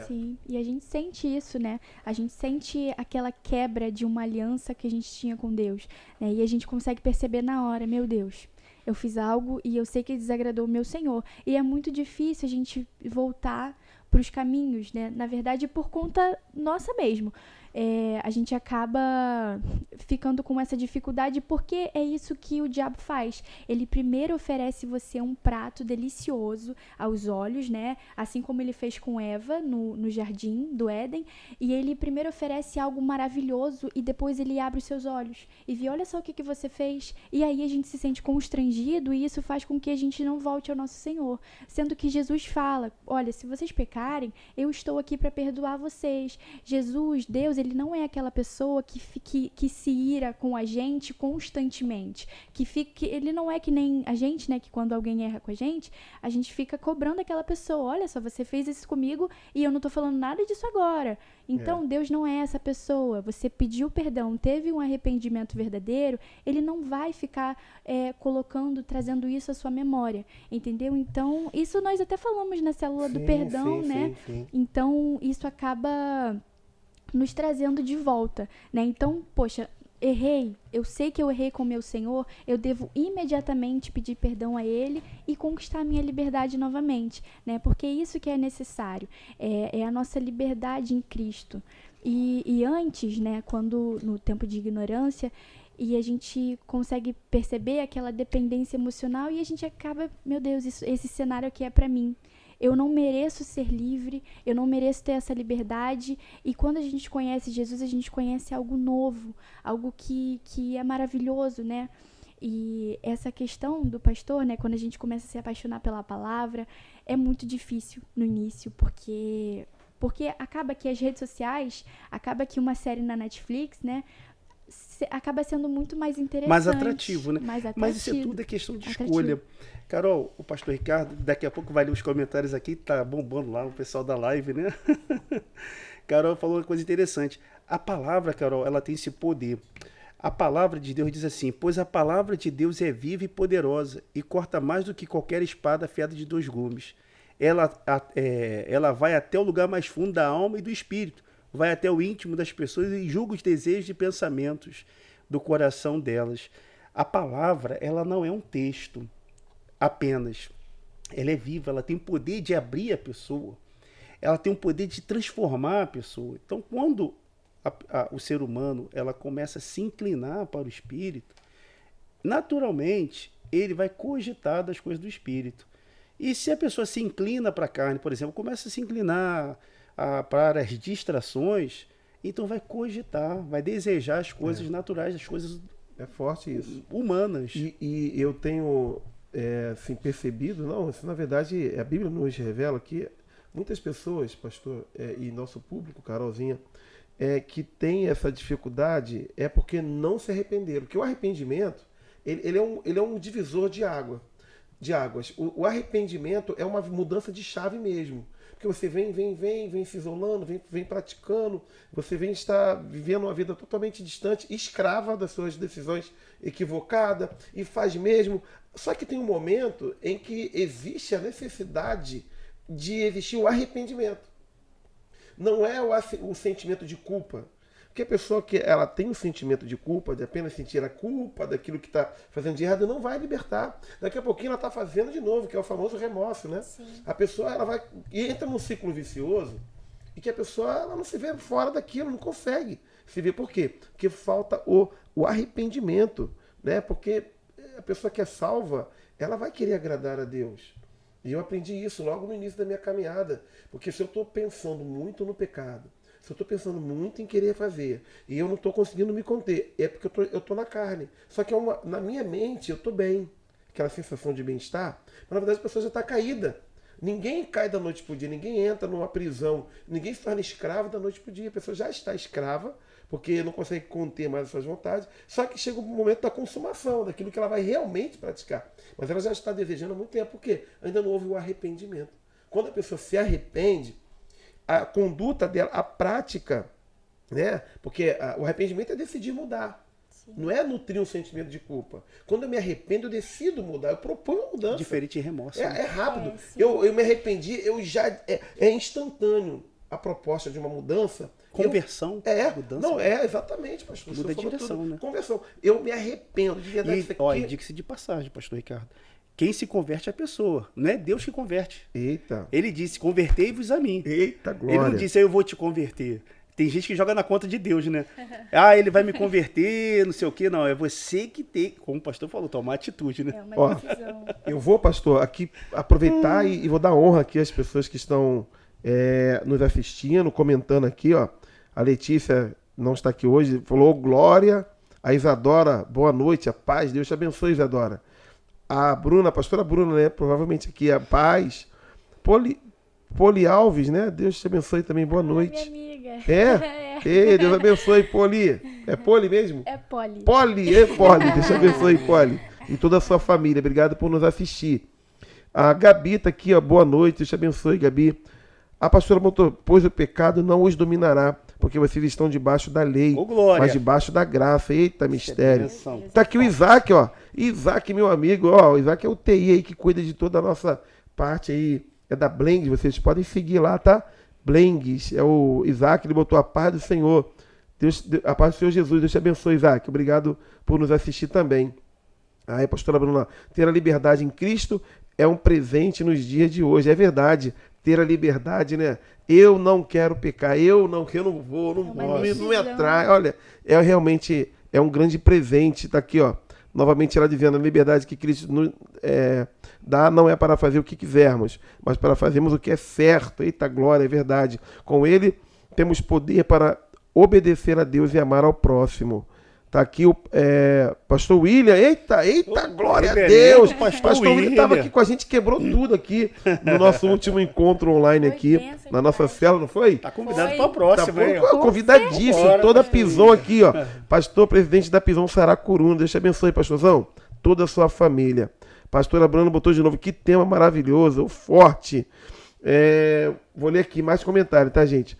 Sim, e a gente sente isso, né? A gente sente aquela quebra de uma aliança que a gente tinha com Deus, né? E a gente consegue perceber na hora, meu Deus, eu fiz algo e eu sei que desagradou o meu Senhor. E é muito difícil a gente voltar para os caminhos, né? Na verdade, por conta nossa mesmo. A gente acaba ficando com essa dificuldade porque é isso que o diabo faz. Ele primeiro oferece você um prato delicioso aos olhos, né? Assim como ele fez com Eva no jardim do Éden. E ele primeiro oferece algo maravilhoso e depois ele abre os seus olhos e vê, olha só o que você fez. E aí a gente se sente constrangido e isso faz com que a gente não volte ao nosso Senhor. Sendo que Jesus fala, olha, se vocês pecarem, eu estou aqui para perdoar vocês. Jesus, Deus, ele não é aquela pessoa que se ira com a gente constantemente. Ele não é que nem a gente, né? Que quando alguém erra com a gente fica cobrando aquela pessoa. Olha só, você fez isso comigo e eu não tô falando nada disso agora. Então, Deus não é essa pessoa. Você pediu perdão, teve um arrependimento verdadeiro, ele não vai ficar trazendo isso à sua memória. Entendeu? Então, isso nós até falamos na célula do perdão, né? Sim. Então, isso acaba nos trazendo de volta, né? Então, poxa, errei, eu sei que eu errei com o meu Senhor, eu devo imediatamente pedir perdão a Ele e conquistar a minha liberdade novamente, né? Porque isso que é necessário, é a nossa liberdade em Cristo. E antes, né, quando no tempo de ignorância, e a gente consegue perceber aquela dependência emocional e a gente acaba, meu Deus, esse cenário aqui é para mim. Eu não mereço ser livre, eu não mereço ter essa liberdade. E quando a gente conhece Jesus, a gente conhece algo novo, algo que é maravilhoso, né? E essa questão do pastor, né, quando a gente começa a se apaixonar pela palavra, é muito difícil no início, porque acaba que as redes sociais, acaba que uma série na Netflix, né, acaba sendo muito mais interessante. Mais atrativo, né? Mais atrativo. Mas isso é tudo questão de escolha. Carol, o pastor Ricardo, daqui a pouco vai ler os comentários aqui, tá bombando lá o pessoal da live, né? Carol falou uma coisa interessante. A palavra, Carol, ela tem esse poder. A palavra de Deus diz assim: pois a palavra de Deus é viva e poderosa e corta mais do que qualquer espada afiada de 2 gumes. Ela vai até o lugar mais fundo da alma e do espírito, vai até o íntimo das pessoas e julga os desejos e pensamentos do coração delas. A palavra, ela não é um texto apenas. Ela é viva, ela tem o poder de abrir a pessoa, ela tem o poder de transformar a pessoa. Então, quando o ser humano ela começa a se inclinar para o espírito, naturalmente ele vai cogitar das coisas do espírito. E se a pessoa se inclina para a carne, por exemplo, começa a se inclinar para as distrações, então vai cogitar, vai desejar as coisas naturais, as coisas forte isso. Humanas. E eu tenho assim, percebido, não, assim, na verdade a Bíblia nos revela que muitas pessoas, pastor, e nosso público, Carolzinha, que tem essa dificuldade porque não se arrependeram. Porque o arrependimento, ele é um divisor de águas. O arrependimento é uma mudança de chave mesmo. Porque você vem se isolando, vem praticando, você vem estar vivendo uma vida totalmente distante, escrava das suas decisões equivocadas, e faz mesmo. Só que tem um momento em que existe a necessidade de existir o arrependimento. Não é o sentimento de culpa. Porque a pessoa que ela tem um sentimento de culpa, de apenas sentir a culpa daquilo que está fazendo de errado, não vai libertar. Daqui a pouquinho ela está fazendo de novo, que é o famoso remorso, né? Sim. A pessoa ela vai e entra num ciclo vicioso e que a pessoa ela não se vê fora daquilo, não consegue se ver. Por quê? Porque falta o arrependimento, né? Porque a pessoa que é salva, ela vai querer agradar a Deus. E eu aprendi isso logo no início da minha caminhada. Porque se eu estou pensando muito no pecado, se eu estou pensando muito em querer fazer, e eu não estou conseguindo me conter, é porque eu estou na carne. Só que na minha mente eu estou bem. Aquela sensação de bem-estar. Mas na verdade a pessoa já está caída. Ninguém cai da noite para o dia, ninguém entra numa prisão, ninguém se torna escravo da noite para o dia. A pessoa já está escrava, porque não consegue conter mais as suas vontades. Só que chega o momento da consumação, daquilo que ela vai realmente praticar. Mas ela já está desejando há muito tempo, porque ainda não houve o arrependimento. Quando a pessoa se arrepende, a conduta dela, a prática, né? Porque o arrependimento é decidir mudar. Sim. Não é nutrir um sentimento de culpa. Quando eu me arrependo, eu decido mudar, eu proponho mudança. Diferente de remorso. É rápido. Eu me arrependi, é instantâneo a proposta de uma mudança. Conversão. Mudança. Não, exatamente, pastor. Muda a direção, né? Conversão. Eu me arrependo de verdade. E diga-se de passagem, pastor Ricardo. Quem se converte é a pessoa, não é Deus que converte. Eita. Ele disse, convertei-vos a mim. Eita, glória. Ele não disse, eu vou te converter. Tem gente que joga na conta de Deus, né? Ele vai me converter, não sei o quê. Não, é você que tem, como o pastor falou, tomar atitude, né? É uma decisão. Eu vou, pastor, aqui aproveitar e vou dar honra aqui às pessoas que estão nos assistindo, comentando aqui, ó. A Letícia não está aqui hoje, falou glória. A Isadora, boa noite, a paz, Deus te abençoe, Isadora. A Bruna, a pastora Bruna, né? Provavelmente aqui, a paz. Poli Alves, né? Deus te abençoe também, boa noite. Minha amiga. Ei, Deus abençoe, Poli. É Poli mesmo? É Poli. Poli. Deus te abençoe, Poli. E toda a sua família. Obrigado por nos assistir. A Gabi tá aqui, ó. Boa noite, Deus te abençoe, Gabi. A pastora botou, pois o pecado não os dominará, porque vocês estão debaixo da lei, mas debaixo da graça. Eita, mistério. Tá aqui o Isaac, ó. Isaac, meu amigo, ó. O Isaac é o TI aí que cuida de toda a nossa parte aí. É da Blengs, vocês podem seguir lá, tá? Blengs, é o Isaac, ele botou a paz do Senhor. A paz do Senhor Jesus, Deus te abençoe, Isaac. Obrigado por nos assistir também. Aí, pastora Bruna, ter a liberdade em Cristo é um presente nos dias de hoje. É verdade, ter a liberdade, né? Eu não quero pecar, eu não vou, não me atrai. Olha, realmente um grande presente. Tá aqui, ó. Novamente ela dizendo, a liberdade que Cristo nos dá não é para fazer o que quisermos, mas para fazermos o que é certo. Eita glória, é verdade. Com ele temos poder para obedecer a Deus e amar ao próximo. Tá aqui o pastor William. Eita, glória a Deus. Pastor William estava aqui com a gente, quebrou tudo aqui no nosso último encontro online aqui, na nossa célula, não foi? Tá convidado para a próxima, hein? Convidadíssimo, toda a Pison aqui, ó. Pastor, presidente da Pison Saracuruna. Deus te abençoe, pastorzão. Toda a sua família. Pastora Bruna botou de novo, que tema maravilhoso, forte. Vou ler aqui mais comentário, tá, gente?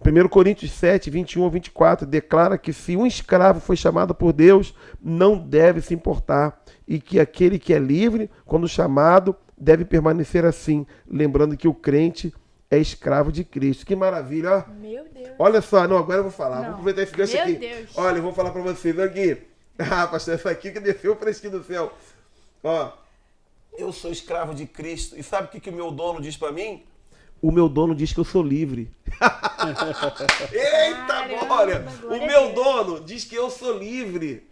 1 Coríntios 7, 21 a 24, declara que se um escravo foi chamado por Deus, não deve se importar, e que aquele que é livre, quando chamado, deve permanecer assim, lembrando que o crente é escravo de Cristo. Que maravilha, ó. Meu Deus. Olha só, não, agora eu vou falar, vou aproveitar esse gancho aqui. Deus. Olha, eu vou falar para vocês aqui. Ah, pastor, essa aqui que desceu fresquinho do céu. Ó, eu sou escravo de Cristo, e sabe o que o meu dono diz para mim? O meu dono diz que eu sou livre. Eita, Caramba, glória! glória O meu dono diz que eu sou livre.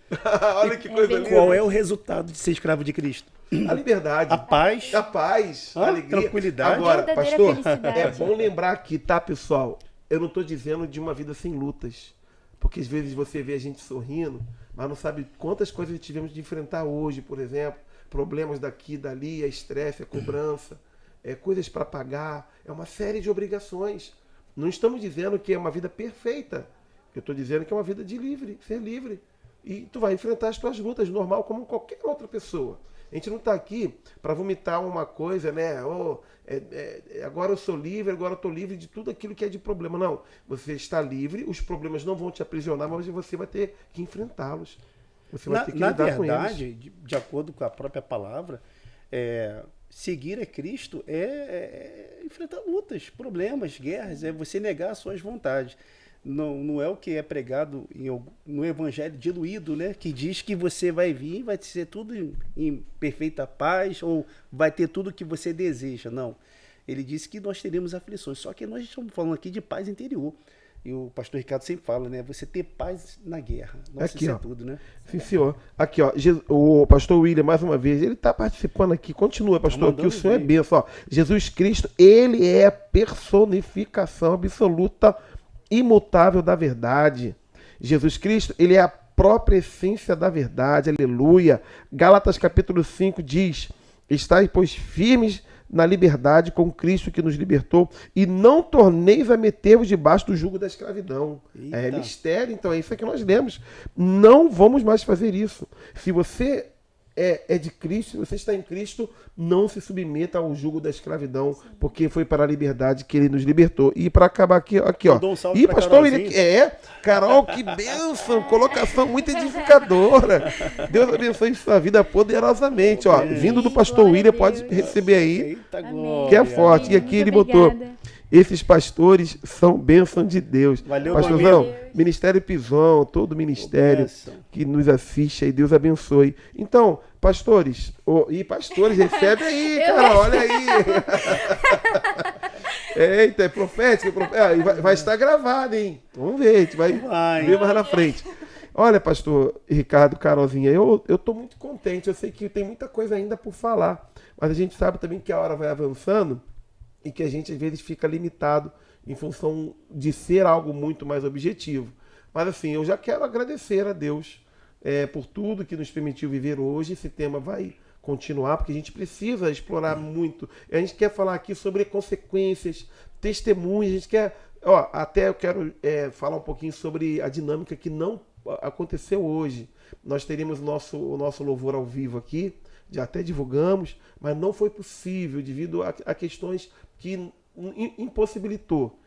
Olha que coisa linda. Qual é o resultado de ser escravo de Cristo? A liberdade. A paz. A paz, a alegria. Tranquilidade. Agora, Verdadeira pastor, felicidade. é bom lembrar aqui, tá, pessoal? Eu não estou dizendo de uma vida sem lutas. Porque às vezes você vê a gente sorrindo, mas não sabe quantas coisas tivemos de enfrentar hoje, por exemplo. Problemas daqui, dali, estresse, cobrança. Coisas para pagar, uma série de obrigações. Não estamos dizendo que é uma vida perfeita. Eu estou dizendo que é uma vida de livre, ser livre. E tu vai enfrentar as tuas lutas normal como qualquer outra pessoa. A gente não está aqui para vomitar uma coisa, né? Agora eu sou livre, agora eu estou livre de tudo aquilo que é de problema. Não, você está livre, os problemas não vão te aprisionar, mas você vai ter que enfrentá-los. Você vai ter que lidar com eles. Na verdade, de acordo com a própria palavra, seguir a Cristo é enfrentar lutas, problemas, guerras, é você negar as suas vontades. Não é o que é pregado no evangelho diluído, né? Que diz que você vai vir e vai ser tudo em perfeita paz, ou vai ter tudo o que você deseja. Não. Ele disse que nós teremos aflições, só que nós estamos falando aqui de paz interior. E o pastor Ricardo sempre fala, né? Você ter paz na guerra. Nossa, aqui, isso ó. é tudo, né? Sim, senhor. Aqui, ó. O pastor William, mais uma vez, ele está participando aqui. Continua, pastor, aqui o senhor é benção. Ó. Jesus Cristo, ele é a personificação absoluta, imutável da verdade. Jesus Cristo, ele é a própria essência da verdade. Aleluia. Gálatas capítulo 5 diz: estáis, pois, firmes na liberdade com Cristo que nos libertou, e não torneis a meter-vos debaixo do jugo da escravidão. Eita. É mistério, então é isso que nós lemos. Não vamos mais fazer isso. Se você é de Cristo, se você está em Cristo, não se submeta ao jugo da escravidão, porque foi para a liberdade que ele nos libertou. E para acabar aqui, ó. Um E pastor, Carol, que bênção, colocação muito edificadora. Deus abençoe sua vida poderosamente, ó. Vindo do pastor William, pode receber aí, Eita, que é forte. E aqui ele botou: esses pastores são bênção de Deus. Valeu, pastorzão, meu amigo. Ministério Pison, todo o ministério Bênção. que nos assiste aí, Deus abençoe. Então, pastores, recebe aí, cara, olha aí. Eita, é profético, vai estar gravado, hein? Vamos ver, a gente vai ver mais na frente. Olha, pastor Ricardo, Carolzinha, eu tô muito contente, eu sei que tem muita coisa ainda por falar, mas a gente sabe também que a hora vai avançando e que a gente às vezes fica limitado em função de ser algo muito mais objetivo. Mas assim, eu já quero agradecer a Deus por tudo que nos permitiu viver hoje. Esse tema vai continuar, porque a gente precisa explorar muito. A gente quer falar aqui sobre consequências, testemunhos, a gente quer... até eu quero falar um pouquinho sobre a dinâmica que não aconteceu hoje. Nós teríamos o nosso louvor ao vivo aqui, já até divulgamos, mas não foi possível devido a questões que impossibilitou.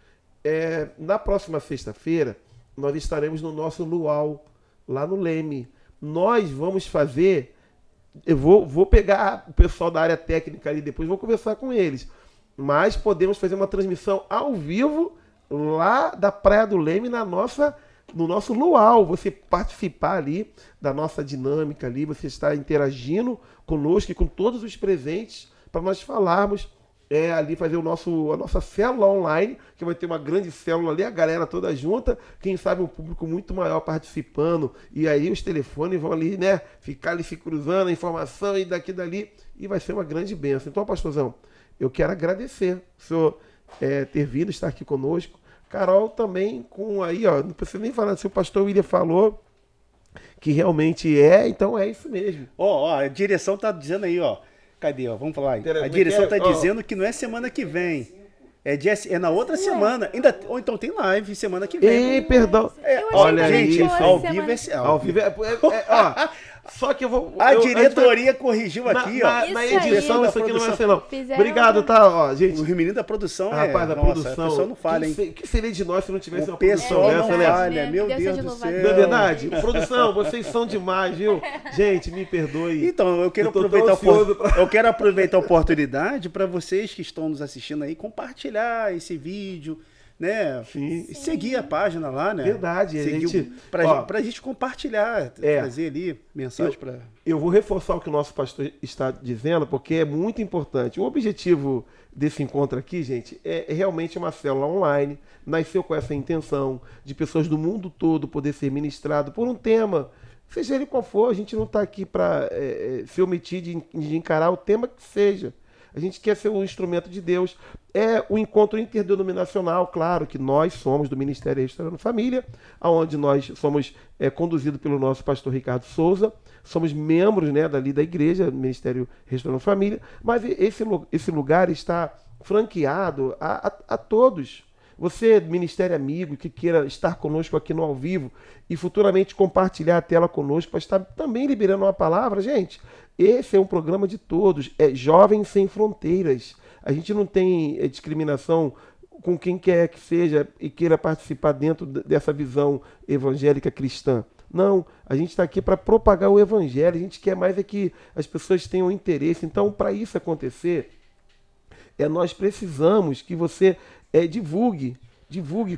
Na próxima sexta-feira, nós estaremos no nosso luau, lá no Leme. Nós vamos fazer... Eu vou pegar o pessoal da área técnica ali depois, vou conversar com eles. Mas podemos fazer uma transmissão ao vivo lá da Praia do Leme, no nosso luau. Você participar ali da nossa dinâmica ali, você está interagindo conosco e com todos os presentes para nós falarmos, ali fazer a nossa célula online, que vai ter uma grande célula ali, a galera toda junta, quem sabe um público muito maior participando, e aí os telefones vão ali, né, ficar ali se cruzando a informação e daqui e dali, e vai ser uma grande bênção. Então, pastorzão, eu quero agradecer o senhor ter vindo, estar aqui conosco. Carol também com aí, ó, não precisa nem falar, se o pastor William falou, que realmente é, então é isso mesmo. Ó, a direção tá dizendo aí, ó. Cadê, ó? Vamos falar aí. Pera, A direção tá ó. dizendo que não é semana que vem. É na outra semana. Ou então tem live semana que vem. Ei, perdão. Eu achei Olha que aí, fosse ao semana- vivo é Ao vivo ó, só que eu vou... A eu- diretoria corrigiu na, aqui, na, ó. na Isso aí. edição, isso aqui não vai ser, não. Fizeram Obrigado, outra- tá? Ó, gente, O menino da produção rapaz, a nossa, produção. a pessoa não falha, hein? Que seria de nós se não tivesse O uma produção pessoal não dessa, né? falha, meu Deus Deus seja do louvado. céu. Não é verdade? Produção, vocês são demais, viu? Gente, me perdoe. Então, eu quero Eu tô tão aproveitar ansioso pra- eu quero aproveitar a oportunidade para vocês que estão nos assistindo aí compartilhar esse vídeo, né? Sim. E seguir a página lá, né? Verdade, a Seguir gente- pra, ó, pra gente compartilhar, É. trazer ali mensagem para Eu vou reforçar o que o nosso pastor está dizendo, porque é muito importante. O objetivo desse encontro aqui, gente, é realmente uma célula online. Nasceu com essa intenção de pessoas do mundo todo poder ser ministrado por um tema, seja ele qual for. A gente não está aqui para se omitir de encarar o tema que seja. A gente quer ser um instrumento de Deus. É o encontro interdenominacional, claro que nós somos do Ministério Restaurando Família, onde nós somos conduzidos pelo nosso pastor Ricardo Souza, somos membros, né, dali da igreja, do Ministério Restaurando Família, mas esse lugar está franqueado a todos. Você, Ministério Amigo, que queira estar conosco aqui no ao vivo e futuramente compartilhar a tela conosco para estar também liberando uma palavra, gente, esse é um programa de todos, é Jovens Sem Fronteiras. A gente não tem discriminação com quem quer que seja e queira participar dentro dessa visão evangélica cristã. Não, a gente está aqui para propagar o evangelho, a gente quer mais é que as pessoas tenham interesse. Então, para isso acontecer, nós precisamos que você divulgue,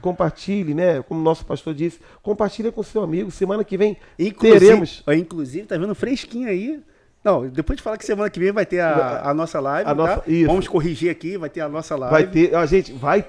compartilhe, né? Como o nosso pastor disse, compartilha com seu amigo. Semana que vem teremos. Inclusive, tá vendo fresquinho aí. Não, depois de falar que semana que vem vai ter a nossa live, tá? Isso. Vamos corrigir aqui, vai ter a nossa live. Vai ter, gente, vai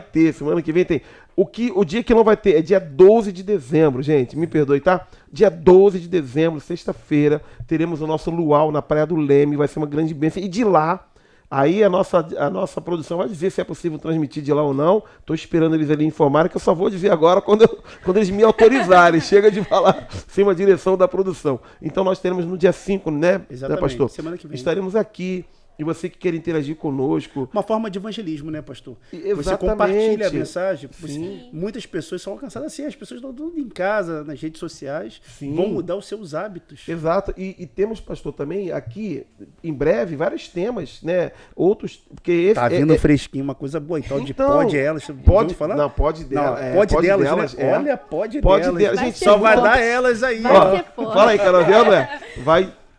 ter. Semana que vem tem. O dia que não vai ter é dia 12 de dezembro, gente, me perdoe, tá? Dia 12 de dezembro, sexta-feira, teremos o nosso luau na Praia do Leme, vai ser uma grande bênção. E de lá, aí a nossa produção vai dizer se é possível transmitir de lá ou não. Estou esperando eles ali informarem, que eu só vou dizer agora quando eles me autorizarem. Chega de falar sem uma direção da produção. Então nós teremos no dia 5, né, Exatamente, pastor? semana que vem. Estaremos aqui. E você que quer interagir conosco. Uma forma de evangelismo, né, pastor? Exatamente. Você compartilha a mensagem. Sim. Muitas pessoas são alcançadas assim. As pessoas estão tudo em casa, nas redes sociais. Sim. Vão mudar os seus hábitos. Exato. E temos, pastor, também aqui, em breve, vários temas, né? Outros. Porque esse, Tá vindo fresquinho, uma coisa boa. Então, de pode elas. Pode vamos falar? Não, pode delas. Não, pode delas, né? Olha, pode delas. delas. Vai Gente, ser só vai forte. dar elas aí. Vai ó. ser forte. Fala aí, Carol, viu, né?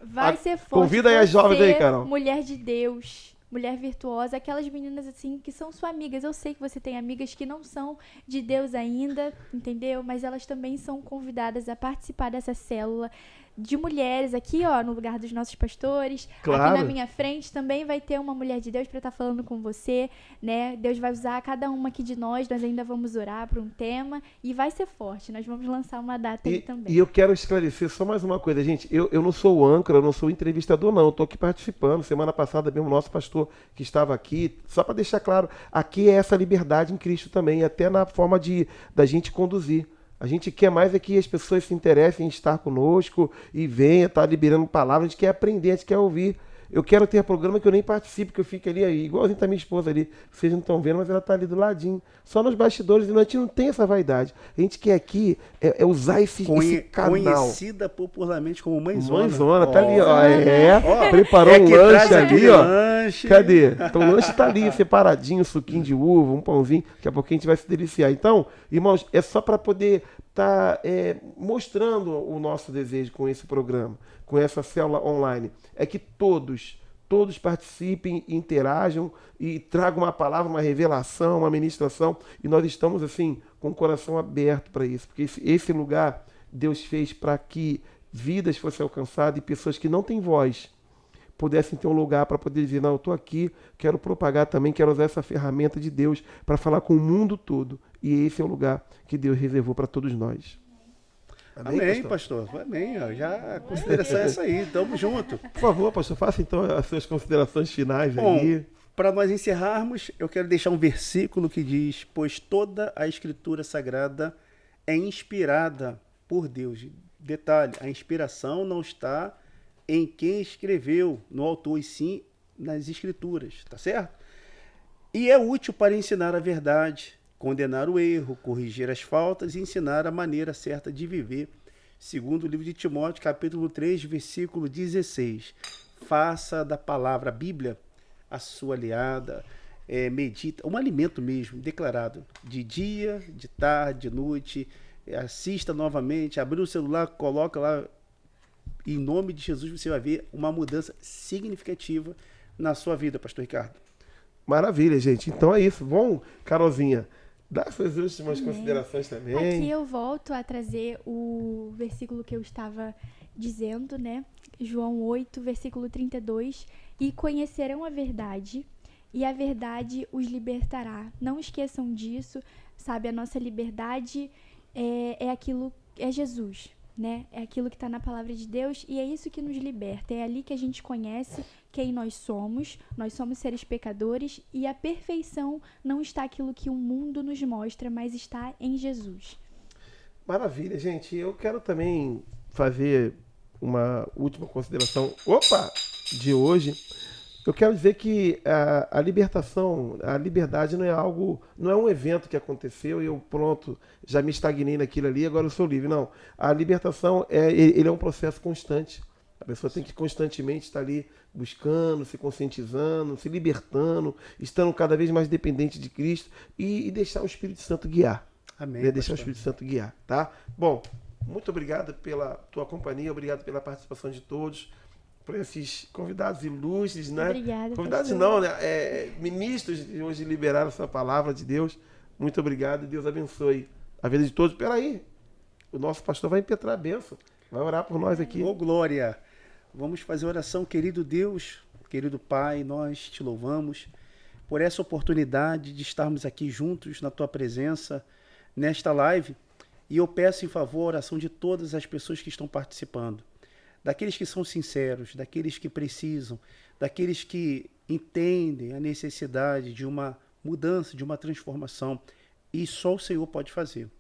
Vai ser forte. Convida aí as jovens aí, Carol. Mulher de Deus, mulher virtuosa, aquelas meninas assim que são suas amigas. Eu sei que você tem amigas que não são de Deus ainda, entendeu? Mas elas também são convidadas a participar dessa célula de mulheres aqui, ó, no lugar dos nossos pastores. Claro. Aqui na minha frente também vai ter uma mulher de Deus para estar falando com você, né? Deus vai usar cada uma aqui de nós ainda vamos orar para um tema e vai ser forte. Nós vamos lançar uma data aí também. E eu quero esclarecer só mais uma coisa, gente. Eu não sou âncora, eu não sou entrevistador, não. Eu estou aqui participando. Semana passada mesmo, o nosso pastor que estava aqui, só para deixar claro, aqui é essa liberdade em Cristo também, até na forma da gente conduzir. A gente quer mais é que as pessoas se interessem em estar conosco e venham, tá liberando palavras. A gente quer aprender, a gente quer ouvir. Eu quero ter programa que eu nem participo, que eu fique ali, igualzinho tá minha esposa ali. Vocês não estão vendo, mas ela tá ali do ladinho. Só nos bastidores, e a gente não tem essa vaidade. A gente quer aqui usar esse canal. Conhecida popularmente como Mãezona. Mãezona, tá ali, ó. Ó, Preparou um que lanche traz ali, aquele ó. lanche. Cadê? Então o lanche tá ali, separadinho, suquinho de uva, um pãozinho. Daqui a pouquinho a gente vai se deliciar. Então, irmãos, é só para poder estar mostrando o nosso desejo com esse programa, com essa célula online. É que todos participem, interajam e tragam uma palavra, uma revelação, uma ministração. E nós estamos, assim, com o coração aberto para isso. Porque esse lugar Deus fez para que vidas fossem alcançadas e pessoas que não têm voz pudessem ter um lugar para poder dizer, não, eu estou aqui, quero propagar também, quero usar essa ferramenta de Deus para falar com o mundo todo. E esse é o lugar que Deus reservou para todos nós. Amém, pastor. Amém. Ó. Já a consideração é essa aí. Tamo junto. Por favor, pastor, faça então as suas considerações finais Bom, aí. para nós encerrarmos, eu quero deixar um versículo que diz: pois toda a Escritura Sagrada é inspirada por Deus. Detalhe, a inspiração não está em quem escreveu, no autor, e sim nas escrituras, tá certo? E é útil para ensinar a verdade, condenar o erro, corrigir as faltas e ensinar a maneira certa de viver, segundo o livro de Timóteo, capítulo 3, versículo 16. Faça da palavra Bíblia a sua aliada, medita, um alimento mesmo, declarado, de dia, de tarde, de noite, assista novamente, abriu o celular, coloca lá, em nome de Jesus você vai ver uma mudança significativa na sua vida, pastor Ricardo. Maravilha, gente. Então é isso. Bom, Carolzinha, dá suas últimas Amém. considerações também. Aqui eu volto a trazer o versículo que eu estava dizendo, né? João 8, versículo 32. E conhecerão a verdade, e a verdade os libertará. Não esqueçam disso, sabe? A nossa liberdade é aquilo, é Jesus, né? É aquilo que está na palavra de Deus e é isso que nos liberta. É ali que a gente conhece quem nós somos seres pecadores e a perfeição não está aquilo que o mundo nos mostra, mas está em Jesus. Maravilha, gente. Eu quero também fazer uma última consideração, de hoje. Eu quero dizer que a libertação, a liberdade não é algo, não é um evento que aconteceu e eu pronto, já me estagnei naquilo ali, agora eu sou livre. Não, a libertação ele é um processo constante. A pessoa tem que constantemente estar ali buscando, se conscientizando, se libertando, estando cada vez mais dependente de Cristo e deixar o Espírito Santo guiar. Amém. Né? Deixar o Espírito Santo guiar, tá? Bom, muito obrigado pela tua companhia, obrigado pela participação de todos, por esses convidados ilustres, né? Obrigada, Convidados pastor. não, né? Ministros que hoje liberaram essa palavra de Deus. Muito obrigado e Deus abençoe a vida de todos. Peraí, o nosso pastor vai impetrar a bênção, vai orar por nós aqui. Ô glória! Vamos fazer oração, querido Deus, querido Pai, nós te louvamos por essa oportunidade de estarmos aqui juntos na tua presença, nesta live, e eu peço em favor a oração de todas as pessoas que estão participando, daqueles que são sinceros, daqueles que precisam, daqueles que entendem a necessidade de uma mudança, de uma transformação, e só o Senhor pode fazer.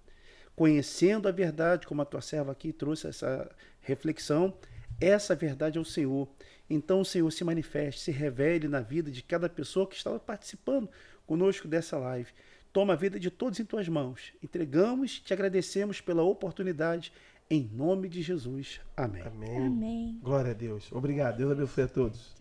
Conhecendo a verdade, como a tua serva aqui trouxe essa reflexão, essa verdade é o Senhor. Então o Senhor se manifeste, se revele na vida de cada pessoa que estava participando conosco dessa live. Toma a vida de todos em tuas mãos. Entregamos, te agradecemos pela oportunidade, em nome de Jesus. Amém. Amém. Amém. Glória a Deus. Obrigado. Deus abençoe a todos.